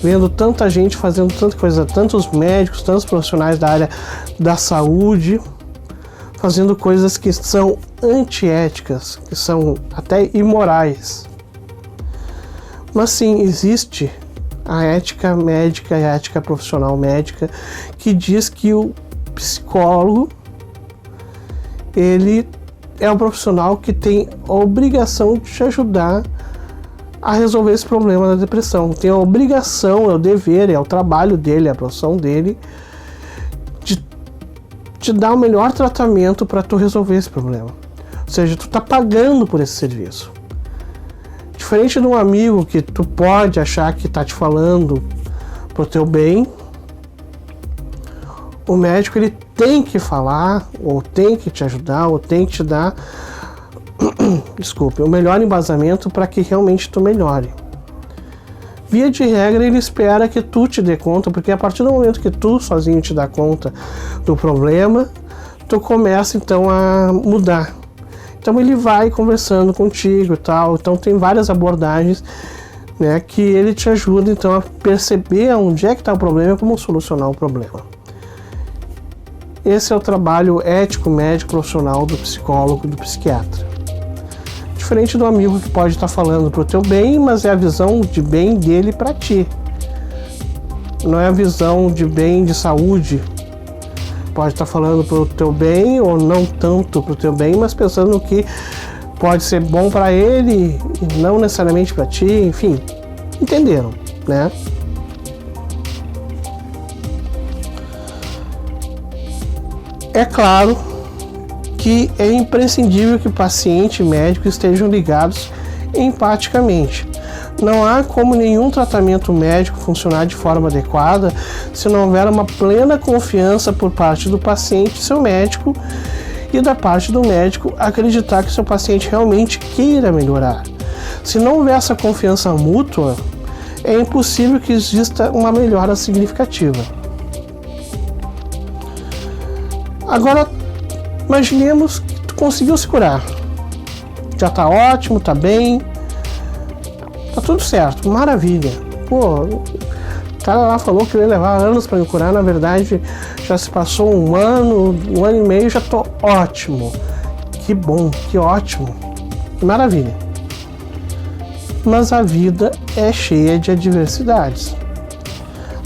Speaker 1: vendo tanta gente fazendo tanta coisa, tantos médicos, tantos profissionais da área da saúde, fazendo coisas que são antiéticas, que são até imorais. Mas sim, existe a ética médica e a ética profissional médica, que diz que o psicólogo, ele é um profissional que tem a obrigação de te ajudar a resolver esse problema da depressão. Tem a obrigação, é o dever, é o trabalho dele, é a profissão dele, de te dar o melhor tratamento para tu resolver esse problema. Ou seja, tu tá pagando por esse serviço. Diferente de um amigo que tu pode achar que tá te falando pro teu bem, o médico ele tem que falar, ou tem que te ajudar, ou tem que te dar o melhor embasamento para que realmente tu melhore. Via de regra, ele espera que tu te dê conta, porque a partir do momento que tu sozinho te dá conta do problema, tu começa então a mudar. Então ele vai conversando contigo e tal. Então tem várias abordagens, né, que ele te ajuda então a perceber onde é que está o problema e como solucionar o problema. Esse é o trabalho ético, médico, profissional do psicólogo, do psiquiatra. Diferente do amigo que pode estar falando pro teu bem, mas é a visão de bem dele para ti. Não é a visão de bem de saúde. Pode estar falando pro teu bem ou não tanto pro teu bem, mas pensando no que pode ser bom para ele e não necessariamente para ti, enfim. Entenderam, né? É claro que é imprescindível que paciente e médico estejam ligados empaticamente. Não há como nenhum tratamento médico funcionar de forma adequada se não houver uma plena confiança por parte do paciente e seu médico, e da parte do médico acreditar que seu paciente realmente queira melhorar. Se não houver essa confiança mútua, é impossível que exista uma melhora significativa. Agora, imaginemos que tu conseguiu se curar. Já tá ótimo, tá bem, tá tudo certo, maravilha. Pô, o cara lá falou que ia levar anos para me curar, na verdade já se passou um ano e meio, já tô ótimo. Que bom, que ótimo, maravilha. Mas a vida é cheia de adversidades.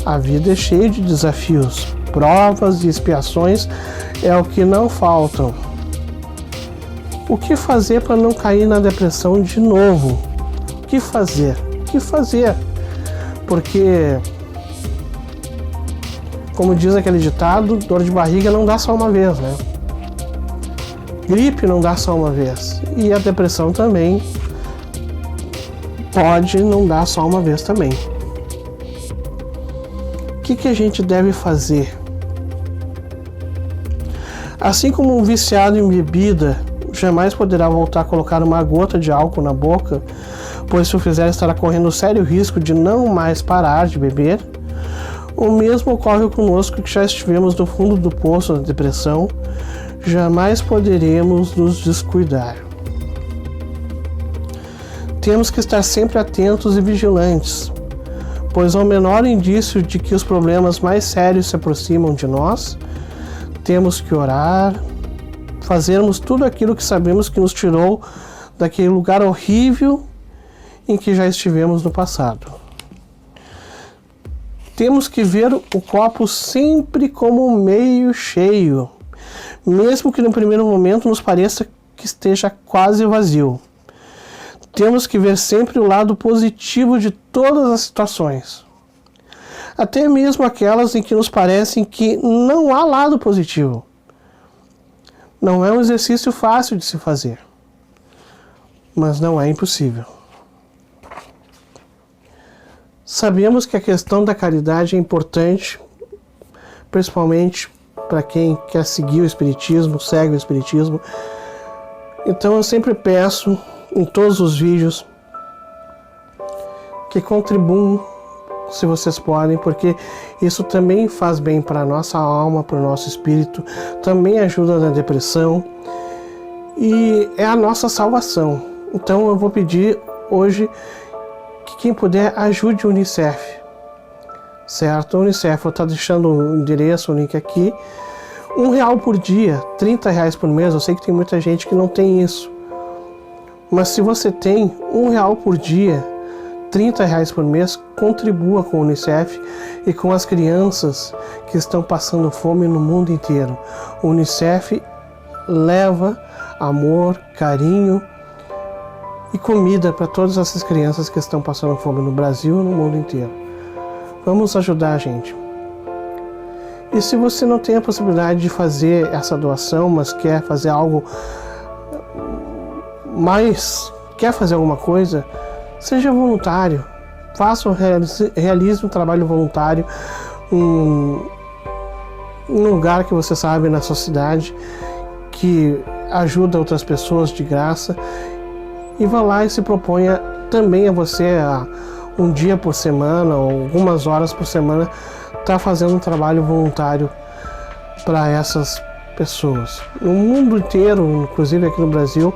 Speaker 1: A vida é cheia de desafios, provas e expiações é o que não faltam. O que fazer para não cair na depressão de novo? O que fazer? O que fazer? Porque, como diz aquele ditado, dor de barriga não dá só uma vez, né? Gripe não dá só uma vez. E a depressão também pode não dar só uma vez também. O que a gente deve fazer? Assim como um viciado em bebida jamais poderá voltar a colocar uma gota de álcool na boca, pois se o fizer estará correndo sério risco de não mais parar de beber, o mesmo ocorre conosco que já estivemos no fundo do poço da depressão, jamais poderemos nos descuidar. Temos que estar sempre atentos e vigilantes, pois ao menor indício de que os problemas mais sérios se aproximam de nós, temos que orar, fazermos tudo aquilo que sabemos que nos tirou daquele lugar horrível em que já estivemos no passado. Temos que ver o copo sempre como meio cheio, mesmo que no primeiro momento nos pareça que esteja quase vazio. Temos que ver sempre o lado positivo de todas as situações, até mesmo aquelas em que nos parecem que não há lado positivo. Não é um exercício fácil de se fazer, mas não é impossível. Sabemos que a questão da caridade é importante, principalmente para quem quer seguir o Espiritismo, segue o Espiritismo. Então eu sempre peço em todos os vídeos que contribuam, se vocês podem, porque isso também faz bem para a nossa alma, para o nosso espírito, também ajuda na depressão e é a nossa salvação. Então eu vou pedir hoje que quem puder ajude o Unicef, certo? O Unicef, eu estou deixando o endereço, o link aqui. R$1 por dia, R$30 por mês. Eu sei que tem muita gente que não tem isso, mas se você tem R$1 por dia, R$30 por mês, contribua com o Unicef e com as crianças que estão passando fome no mundo inteiro. O Unicef leva amor, carinho e comida para todas essas crianças que estão passando fome no Brasil e no mundo inteiro. Vamos ajudar a gente. E se você não tem a possibilidade de fazer essa doação, mas quer fazer algo mais, quer fazer alguma coisa, seja voluntário, realize um trabalho voluntário em um lugar que você sabe na sua cidade que ajuda outras pessoas de graça, e vá lá e se proponha também a você um dia por semana ou algumas horas por semana estar fazendo um trabalho voluntário para essas pessoas. No mundo inteiro, inclusive aqui no Brasil,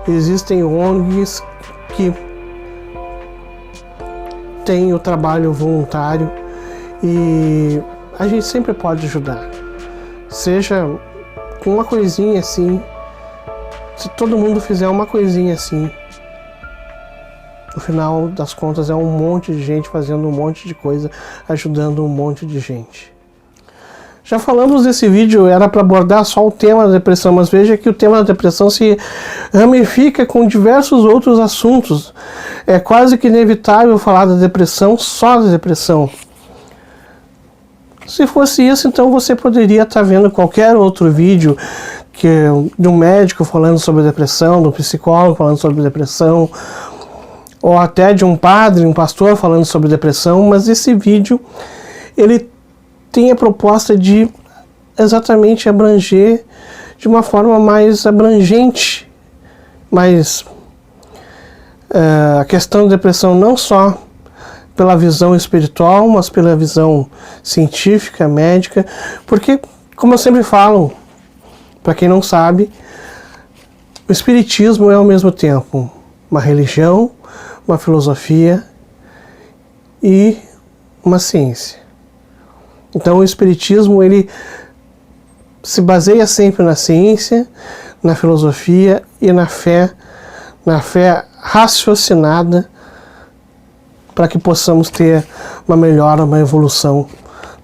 Speaker 1: existem ONGs que têm o trabalho voluntário e a gente sempre pode ajudar, seja com uma coisinha assim. Se todo mundo fizer uma coisinha assim, no final das contas é um monte de gente fazendo um monte de coisa, ajudando um monte de gente. Já falamos desse vídeo, era para abordar só o tema da depressão, mas veja que o tema da depressão se ramifica com diversos outros assuntos. É quase que inevitável falar da depressão, só da depressão. Se fosse isso, então você poderia estar vendo qualquer outro vídeo de um médico falando sobre depressão, de um psicólogo falando sobre depressão, ou até de um padre, um pastor falando sobre depressão, mas esse vídeo ele tem a proposta de exatamente abranger de uma forma mais abrangente, mais a questão da depressão não só pela visão espiritual, mas pela visão científica, médica, porque, como eu sempre falo, para quem não sabe, o espiritismo é ao mesmo tempo uma religião, uma filosofia e uma ciência. Então o espiritismo, ele se baseia sempre na ciência, na filosofia e na fé raciocinada, para que possamos ter uma melhora, uma evolução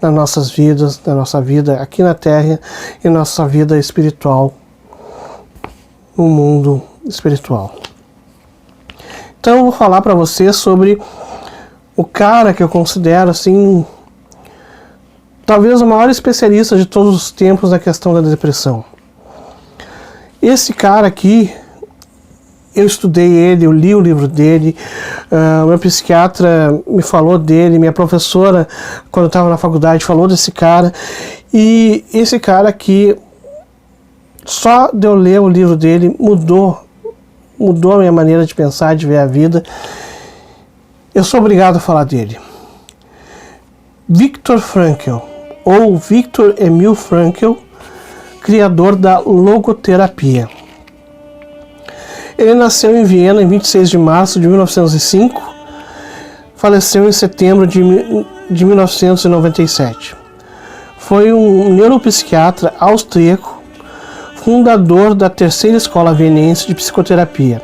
Speaker 1: nas nossas vidas, na nossa vida aqui na Terra e nossa vida espiritual, no mundo espiritual. Então eu vou falar para você sobre o cara que eu considero assim, talvez o maior especialista de todos os tempos na questão da depressão. Esse cara aqui, eu estudei ele, eu li o livro dele, meu psiquiatra me falou dele, minha professora, quando eu estava na faculdade, falou desse cara. E esse cara aqui, só de eu ler o livro dele, mudou a minha maneira de pensar, de ver a vida. Eu sou obrigado a falar dele. Viktor Frankl, ou Viktor Emil Frankl, criador da logoterapia. Ele nasceu em Viena em 26 de março de 1905, faleceu em setembro de 1997. Foi um neuropsiquiatra austríaco, fundador da terceira escola vienense de psicoterapia,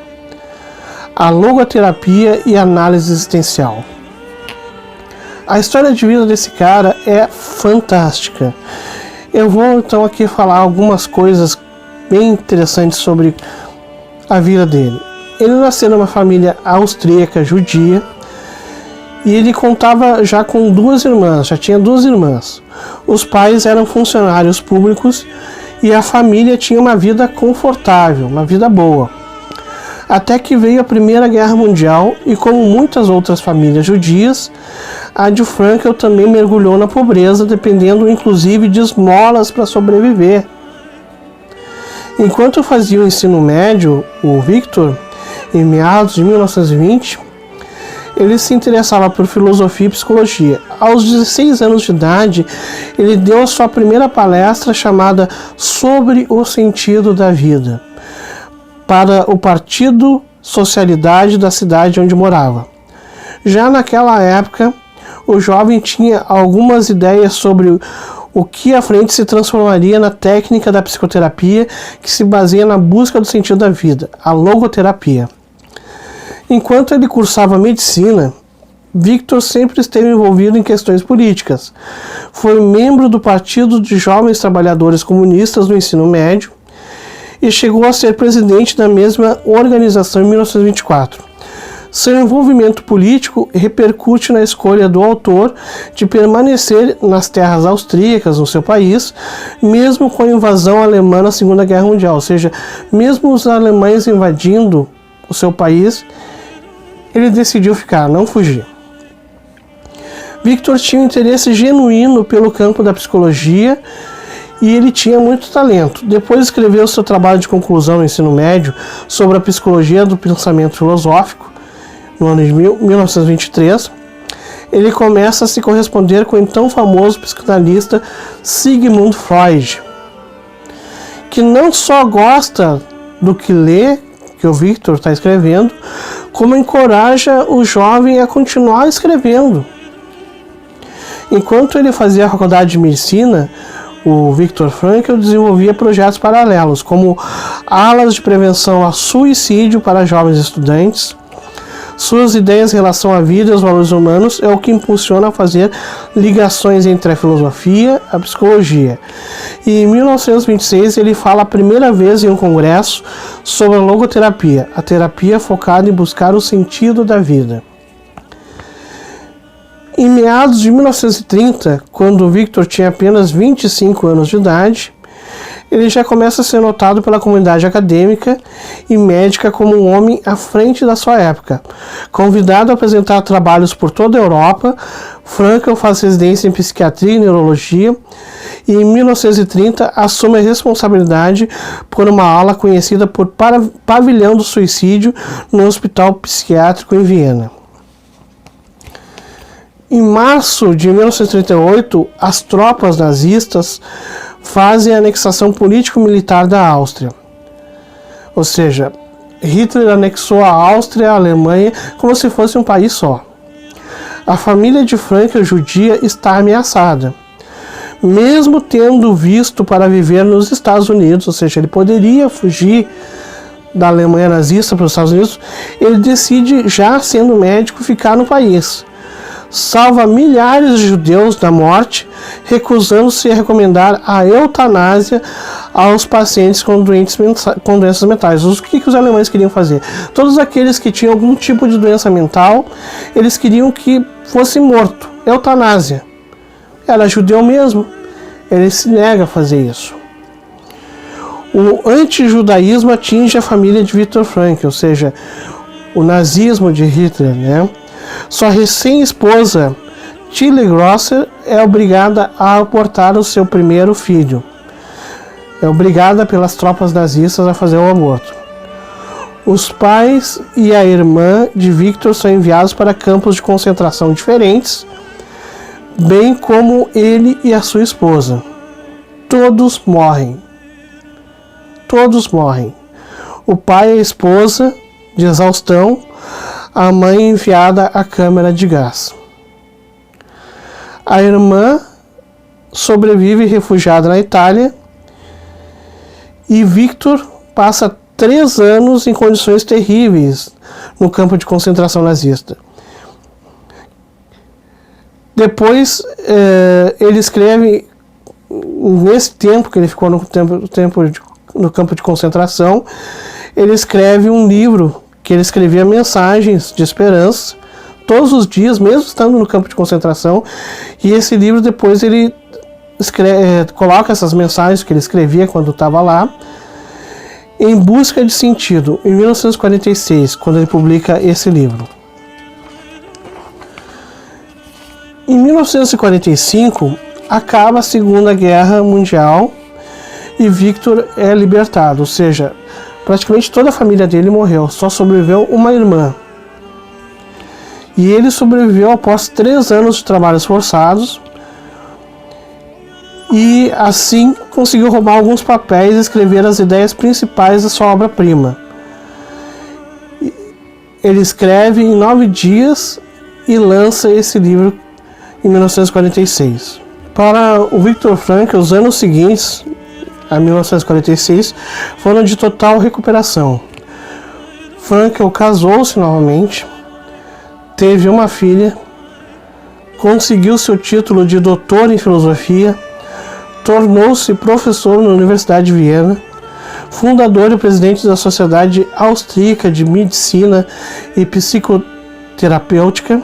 Speaker 1: a logoterapia e análise existencial. A história de vida desse cara é fantástica. Eu vou então aqui falar algumas coisas bem interessantes sobre a vida dele. Ele nasceu numa família austríaca judia e ele contava já com já tinha duas irmãs. Os pais eram funcionários públicos e a família tinha uma vida confortável, uma vida boa. Até que veio a Primeira Guerra Mundial e, como muitas outras famílias judias, a de Frankl também mergulhou na pobreza, dependendo inclusive de esmolas para sobreviver. Enquanto fazia o ensino médio, o Viktor, em meados de 1920, ele se interessava por filosofia e psicologia. Aos 16 anos de idade, ele deu a sua primeira palestra chamada Sobre o Sentido da Vida, para o Partido Socialidade da cidade onde morava. Já naquela época, o jovem tinha algumas ideias sobre o que à frente se transformaria na técnica da psicoterapia, que se baseia na busca do sentido da vida, a logoterapia. Enquanto ele cursava medicina, Viktor sempre esteve envolvido em questões políticas. Foi membro do Partido de Jovens Trabalhadores Comunistas no ensino médio e chegou a ser presidente da mesma organização em 1924. Seu envolvimento político repercute na escolha do autor de permanecer nas terras austríacas, no seu país, mesmo com a invasão alemã na Segunda Guerra Mundial. Ou seja, mesmo os alemães invadindo o seu país, ele decidiu ficar, não fugir. Viktor tinha um interesse genuíno pelo campo da psicologia e ele tinha muito talento. Depois escreveu seu trabalho de conclusão no ensino médio sobre a psicologia do pensamento filosófico, no ano de 1923, ele começa a se corresponder com o então famoso psicanalista Sigmund Freud, que não só gosta do que lê, que o Viktor está escrevendo, como encoraja o jovem a continuar escrevendo. Enquanto ele fazia a faculdade de medicina, o Viktor Frankl desenvolvia projetos paralelos, como alas de prevenção a suicídio para jovens estudantes. Suas ideias em relação à vida e aos valores humanos é o que impulsiona a fazer ligações entre a filosofia e a psicologia. E em 1926 ele fala a primeira vez em um congresso sobre a logoterapia, a terapia focada em buscar o sentido da vida. Em meados de 1930, quando Viktor tinha apenas 25 anos de idade, ele já começa a ser notado pela comunidade acadêmica e médica como um homem à frente da sua época. Convidado a apresentar trabalhos por toda a Europa, Frankl faz residência em psiquiatria e neurologia e em 1930 assume a responsabilidade por uma ala conhecida por pavilhão do suicídio no Hospital Psiquiátrico em Viena. Em março de 1938, as tropas nazistas fazem a anexação político-militar da Áustria. Ou seja, Hitler anexou a Áustria e a Alemanha como se fosse um país só. A família de Frankl judia está ameaçada. Mesmo tendo visto para viver nos Estados Unidos, ou seja, ele poderia fugir da Alemanha nazista para os Estados Unidos, ele decide, já sendo médico, ficar no país. Salva milhares de judeus da morte, recusando-se a recomendar a eutanásia aos pacientes com doenças mentais. O que os alemães queriam fazer? Todos aqueles que tinham algum tipo de doença mental, eles queriam que fosse morto. Eutanásia. Era judeu mesmo. Ele se nega a fazer isso. O antijudaísmo atinge a família de Viktor Frankl, ou seja, o nazismo de Hitler, né? Sua recém-esposa, Tilly Grosser, é obrigada a abortar o seu primeiro filho. É obrigada pelas tropas nazistas a fazer o aborto. Os pais e a irmã de Viktor são enviados para campos de concentração diferentes, bem como ele e a sua esposa. Todos morrem. Todos morrem. O pai e a esposa, de exaustão, a mãe enviada à câmara de gás. A irmã sobrevive refugiada na Itália e Viktor passa 3 anos em condições terríveis no campo de concentração nazista. Depois ele escreve, nesse tempo que ele ficou no campo de concentração, ele escreve um livro que ele escrevia mensagens de esperança todos os dias, mesmo estando no campo de concentração, e esse livro depois ele coloca essas mensagens que ele escrevia quando estava lá, em busca de sentido, em 1946, quando ele publica esse livro. Em 1945, acaba a Segunda Guerra Mundial e Viktor é libertado, ou seja, praticamente toda a família dele morreu, só sobreviveu uma irmã. E ele sobreviveu após 3 anos de trabalhos forçados e assim conseguiu roubar alguns papéis e escrever as ideias principais da sua obra-prima. Ele escreve em 9 dias e lança esse livro em 1946. Para o Viktor Frankl, os anos seguintes a 1946 foram de total recuperação. Frankl casou-se novamente, teve uma filha, conseguiu seu título de doutor em filosofia, tornou-se professor na Universidade de Viena, fundador e presidente da Sociedade Austríaca de Medicina e Psicoterapêutica.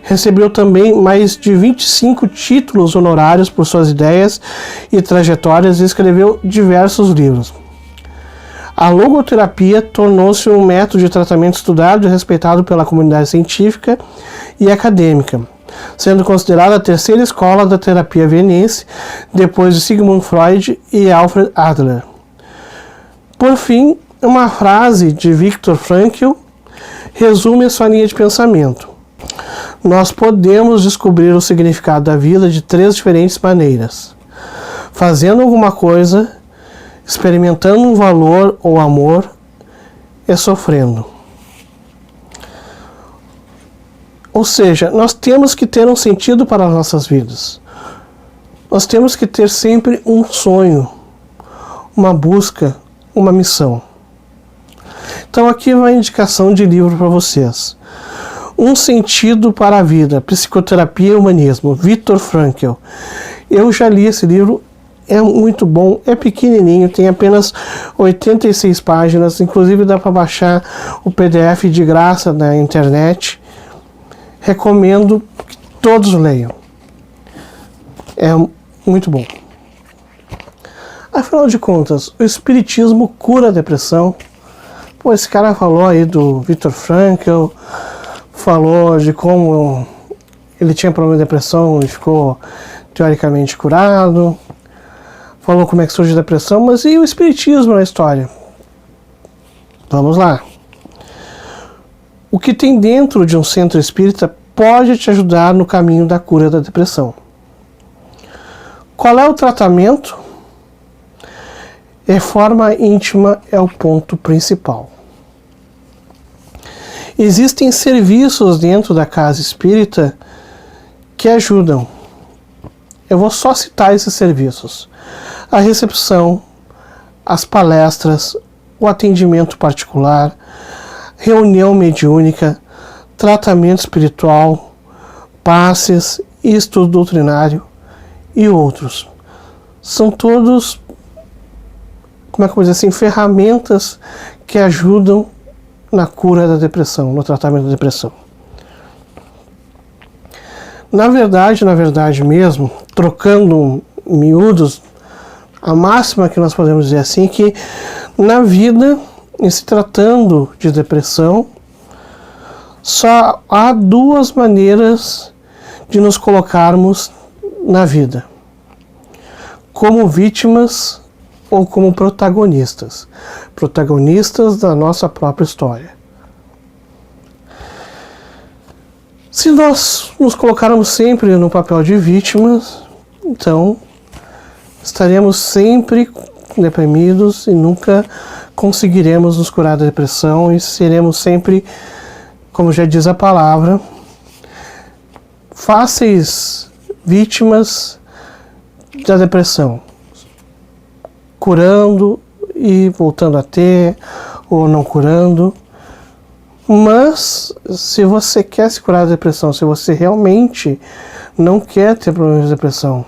Speaker 1: Recebeu também mais de 25 títulos honorários por suas ideias e trajetórias e escreveu diversos livros. A logoterapia tornou-se um método de tratamento estudado e respeitado pela comunidade científica e acadêmica, sendo considerada a terceira escola da terapia vienense, depois de Sigmund Freud e Alfred Adler. Por fim, uma frase de Viktor Frankl resume a sua linha de pensamento. Nós podemos descobrir o significado da vida de 3 diferentes maneiras: fazendo alguma coisa, experimentando um valor ou amor e sofrendo. Ou seja, nós temos que ter um sentido para as nossas vidas. Nós temos que ter sempre um sonho, uma busca, uma missão. Então aqui vai a indicação de livro para vocês. Um Sentido para a Vida, Psicoterapia e Humanismo, Viktor Frankl. Eu já li esse livro, é muito bom, é pequenininho, tem apenas 86 páginas, inclusive dá para baixar o PDF de graça na internet. Recomendo que todos leiam. É muito bom. Afinal de contas, o Espiritismo cura a depressão? Pô, esse cara falou aí do Viktor Frankl, falou de como ele tinha problema de depressão e ficou teoricamente curado, falou como é que surge a depressão, mas e o Espiritismo na história? Vamos lá. O que tem dentro de um centro espírita pode te ajudar no caminho da cura da depressão. Qual é o tratamento? Reforma íntima é o ponto principal. Existem serviços dentro da casa espírita que ajudam. Eu vou só citar esses serviços: a recepção, as palestras, o atendimento particular, reunião mediúnica, tratamento espiritual, passes, estudo doutrinário e outros. São todos, como é que eu vou dizer assim, ferramentas que ajudam na cura da depressão, no tratamento da depressão. Na verdade mesmo, trocando miúdos, a máxima que nós podemos dizer assim é que na vida, em se tratando de depressão, só há duas maneiras de nos colocarmos na vida: como vítimas ou como protagonistas da nossa própria história. Se nós nos colocarmos sempre no papel de vítimas, então estaremos sempre deprimidos e nunca conseguiremos nos curar da depressão e seremos sempre, como já diz a palavra, fáceis vítimas da depressão, curando e voltando a ter, ou não curando. Mas se você quer se curar da depressão, se você realmente não quer ter problemas de depressão,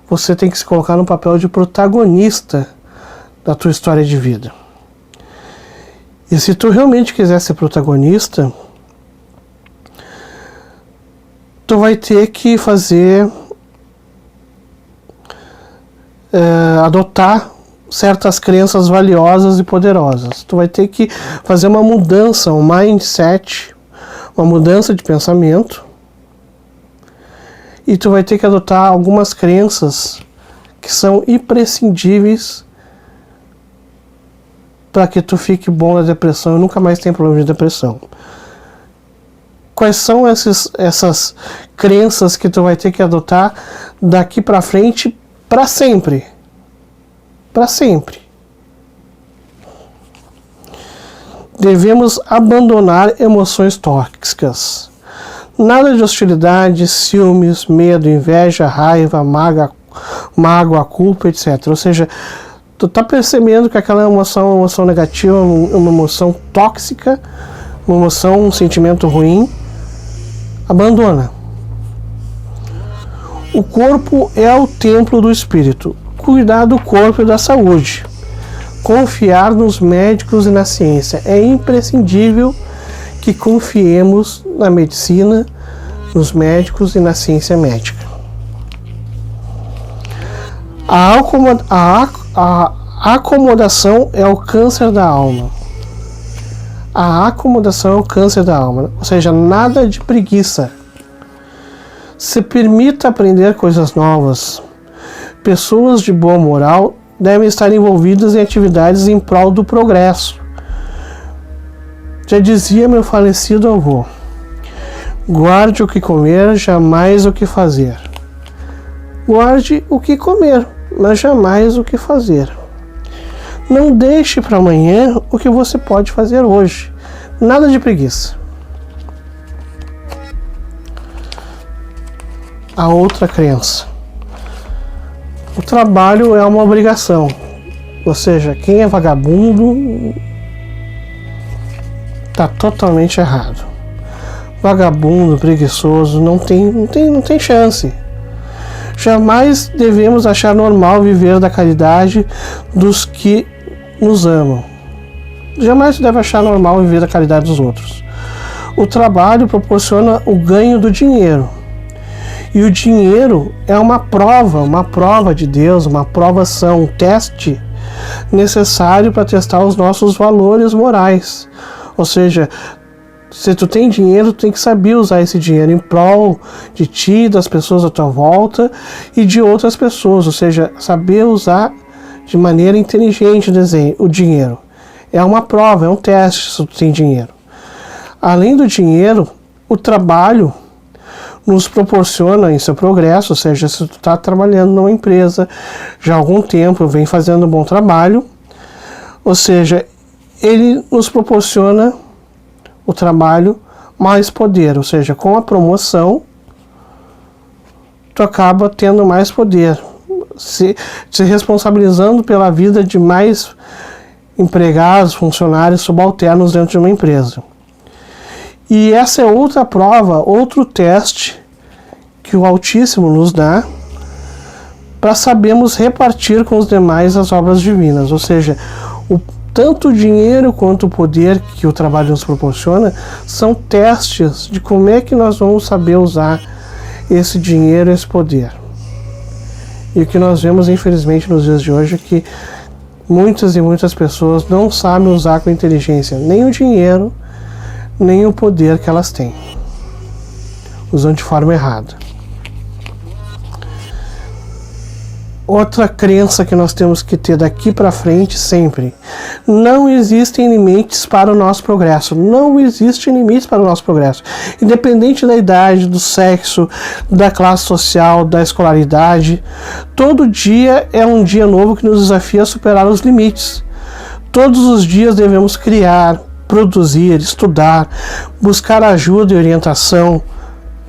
Speaker 1: você tem que se colocar no papel de protagonista da tua história de vida. E se tu realmente quiser ser protagonista, tu vai ter que adotar certas crenças valiosas e poderosas. Tu vai ter que fazer uma mudança, um mindset, uma mudança de pensamento, e tu vai ter que adotar algumas crenças que são imprescindíveis para que tu fique bom na depressão e nunca mais tenha problema de depressão. Quais são essas crenças que tu vai ter que adotar daqui para frente, para sempre? Para sempre. Devemos abandonar emoções tóxicas. Nada de hostilidade, ciúmes, medo, inveja, raiva, mágoa, culpa, etc. Ou seja, tu tá percebendo que aquela emoção é uma emoção negativa, uma emoção tóxica, uma emoção, um sentimento ruim. Abandona. O corpo é o templo do espírito. Cuidar do corpo e da saúde. Confiar nos médicos e na ciência. É imprescindível que confiemos na medicina, nos médicos e na ciência médica. A acomodação é o câncer da alma. A acomodação é o câncer da alma. Ou seja, nada de preguiça. Se permita aprender coisas novas. Pessoas de boa moral devem estar envolvidas em atividades em prol do progresso. Já dizia meu falecido avô: guarde o que comer, jamais o que fazer. Guarde o que comer, mas jamais o que fazer. Não deixe para amanhã o que você pode fazer hoje. Nada de preguiça. A outra crença: o trabalho é uma obrigação. Ou seja, quem é vagabundo está totalmente errado. Vagabundo, preguiçoso, não tem chance. Jamais devemos achar normal viver da caridade dos que nos amam. Jamais deve achar normal viver da caridade dos outros. O trabalho proporciona o ganho do dinheiro. E o dinheiro é uma prova de Deus, uma provação, um teste necessário para testar os nossos valores morais. Ou seja, se tu tem dinheiro, tu tem que saber usar esse dinheiro em prol de ti, das pessoas à tua volta e de outras pessoas. Ou seja, saber usar de maneira inteligente o dinheiro. É uma prova, é um teste se tu tem dinheiro. Além do dinheiro, o trabalho nos proporciona em seu progresso, ou seja, se tu está trabalhando numa empresa já há algum tempo, vem fazendo um bom trabalho, ou seja, ele nos proporciona o trabalho mais poder, ou seja, com a promoção tu acaba tendo mais poder, se responsabilizando pela vida de mais empregados, funcionários, subalternos dentro de uma empresa. E essa é outra prova, outro teste que o Altíssimo nos dá para sabermos repartir com os demais as obras divinas, ou seja, tanto o dinheiro quanto o poder que o trabalho nos proporciona são testes de como é que nós vamos saber usar esse dinheiro, esse poder. E o que nós vemos, infelizmente, nos dias de hoje é que muitas e muitas pessoas não sabem usar com inteligência nem o dinheiro, nem o poder que elas têm. Usam de forma errada. Outra crença que nós temos que ter daqui para frente sempre: não existem limites para o nosso progresso. Não existem limites para o nosso progresso. Independente da idade, do sexo, da classe social, da escolaridade, todo dia é um dia novo que nos desafia a superar os limites. Todos os dias devemos criar, produzir, estudar, buscar ajuda e orientação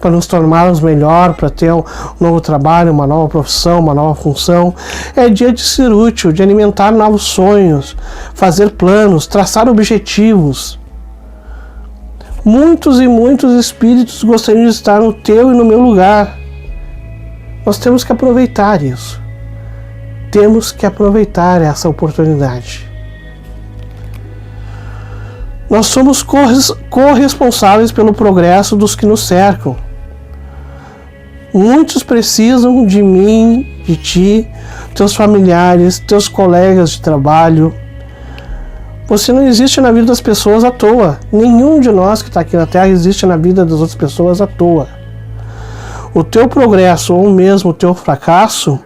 Speaker 1: para nos tornarmos melhor, para ter um novo trabalho, uma nova profissão, uma nova função. É dia de ser útil, de alimentar novos sonhos, fazer planos, traçar objetivos. Muitos e muitos espíritos gostariam de estar no teu e no meu lugar. Nós temos que aproveitar isso. Temos que aproveitar essa oportunidade. Nós somos corresponsáveis pelo progresso dos que nos cercam. Muitos precisam de mim, de ti, teus familiares, teus colegas de trabalho. Você não existe na vida das pessoas à toa. Nenhum de nós que está aqui na Terra existe na vida das outras pessoas à toa. O teu progresso ou mesmo o teu fracasso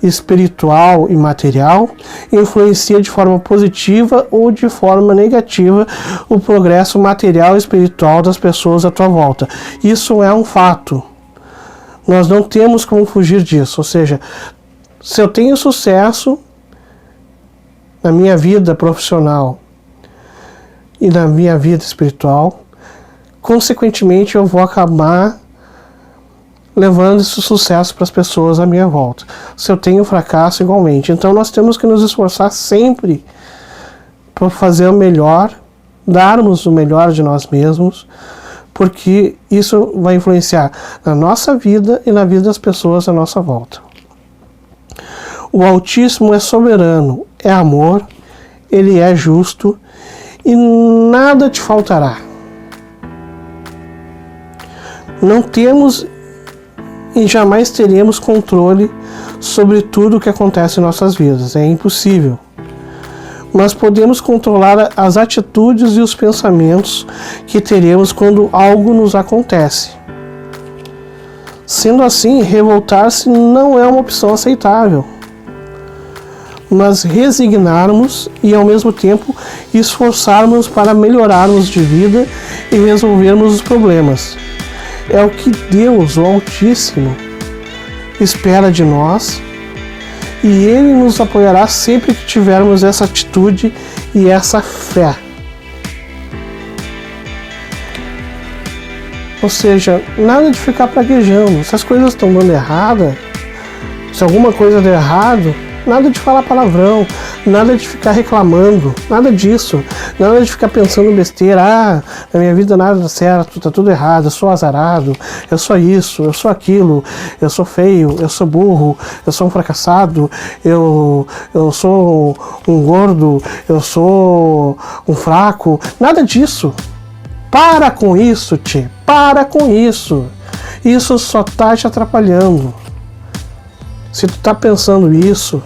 Speaker 1: espiritual e material influencia de forma positiva ou de forma negativa o progresso material e espiritual das pessoas à tua volta. Isso é um fato. Nós não temos como fugir disso. Ou seja, se eu tenho sucesso na minha vida profissional e na minha vida espiritual, consequentemente eu vou acabar levando esse sucesso para as pessoas à minha volta. Se eu tenho fracasso, igualmente. Então nós temos que nos esforçar sempre para fazer o melhor, darmos o melhor de nós mesmos, porque isso vai influenciar na nossa vida e na vida das pessoas à nossa volta. O Altíssimo é soberano, é amor, ele é justo e nada te faltará. Não temos e jamais teremos controle sobre tudo o que acontece em nossas vidas. É impossível. Mas podemos controlar as atitudes e os pensamentos que teremos quando algo nos acontece. Sendo assim, revoltar-se não é uma opção aceitável. Mas resignarmos e ao mesmo tempo esforçarmos para melhorarmos de vida e resolvermos os problemas. É o que Deus, o Altíssimo, espera de nós, e Ele nos apoiará sempre que tivermos essa atitude e essa fé. Ou seja, nada de ficar praguejando. Se as coisas estão dando errada, se alguma coisa der errado, nada de falar palavrão, nada de ficar reclamando, nada disso, nada de ficar pensando besteira, na minha vida nada dá certo, tá tudo errado, eu sou azarado, eu sou isso, eu sou aquilo, eu sou feio, eu sou burro, eu sou um fracassado, eu sou um gordo, eu sou um fraco, nada disso. Para com isso, tchê, para com isso. Isso só tá te atrapalhando. Se tu tá pensando isso,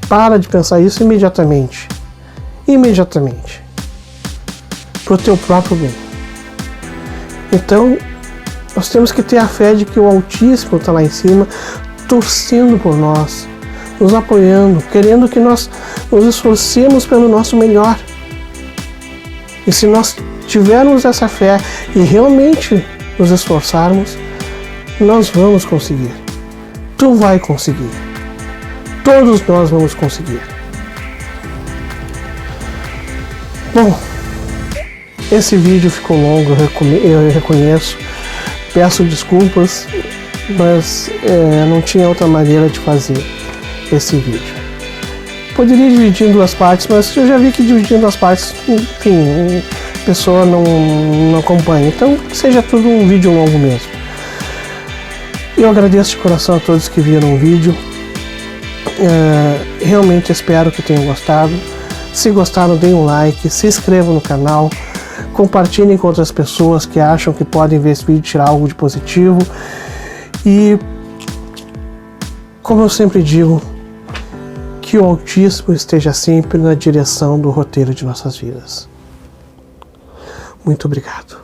Speaker 1: para de pensar isso imediatamente. Imediatamente. Pro teu próprio bem. Então, nós temos que ter a fé de que o Altíssimo está lá em cima, torcendo por nós, nos apoiando, querendo que nós nos esforcemos pelo nosso melhor. E se nós tivermos essa fé e realmente nos esforçarmos, nós vamos conseguir. Tu vai conseguir. Todos nós vamos conseguir. Bom, esse vídeo ficou longo, eu reconheço. Peço desculpas, mas não tinha outra maneira de fazer esse vídeo. Poderia dividir em duas partes, mas eu já vi que dividindo em duas partes, enfim, a pessoa não acompanha. Então, que seja tudo um vídeo longo mesmo. Eu agradeço de coração a todos que viram o vídeo. Realmente espero que tenham gostado. Se gostaram, deem um like, se inscrevam no canal, compartilhem com outras pessoas que acham que podem ver esse vídeo e tirar algo de positivo. E, como eu sempre digo, que o Altíssimo esteja sempre na direção do roteiro de nossas vidas. Muito obrigado.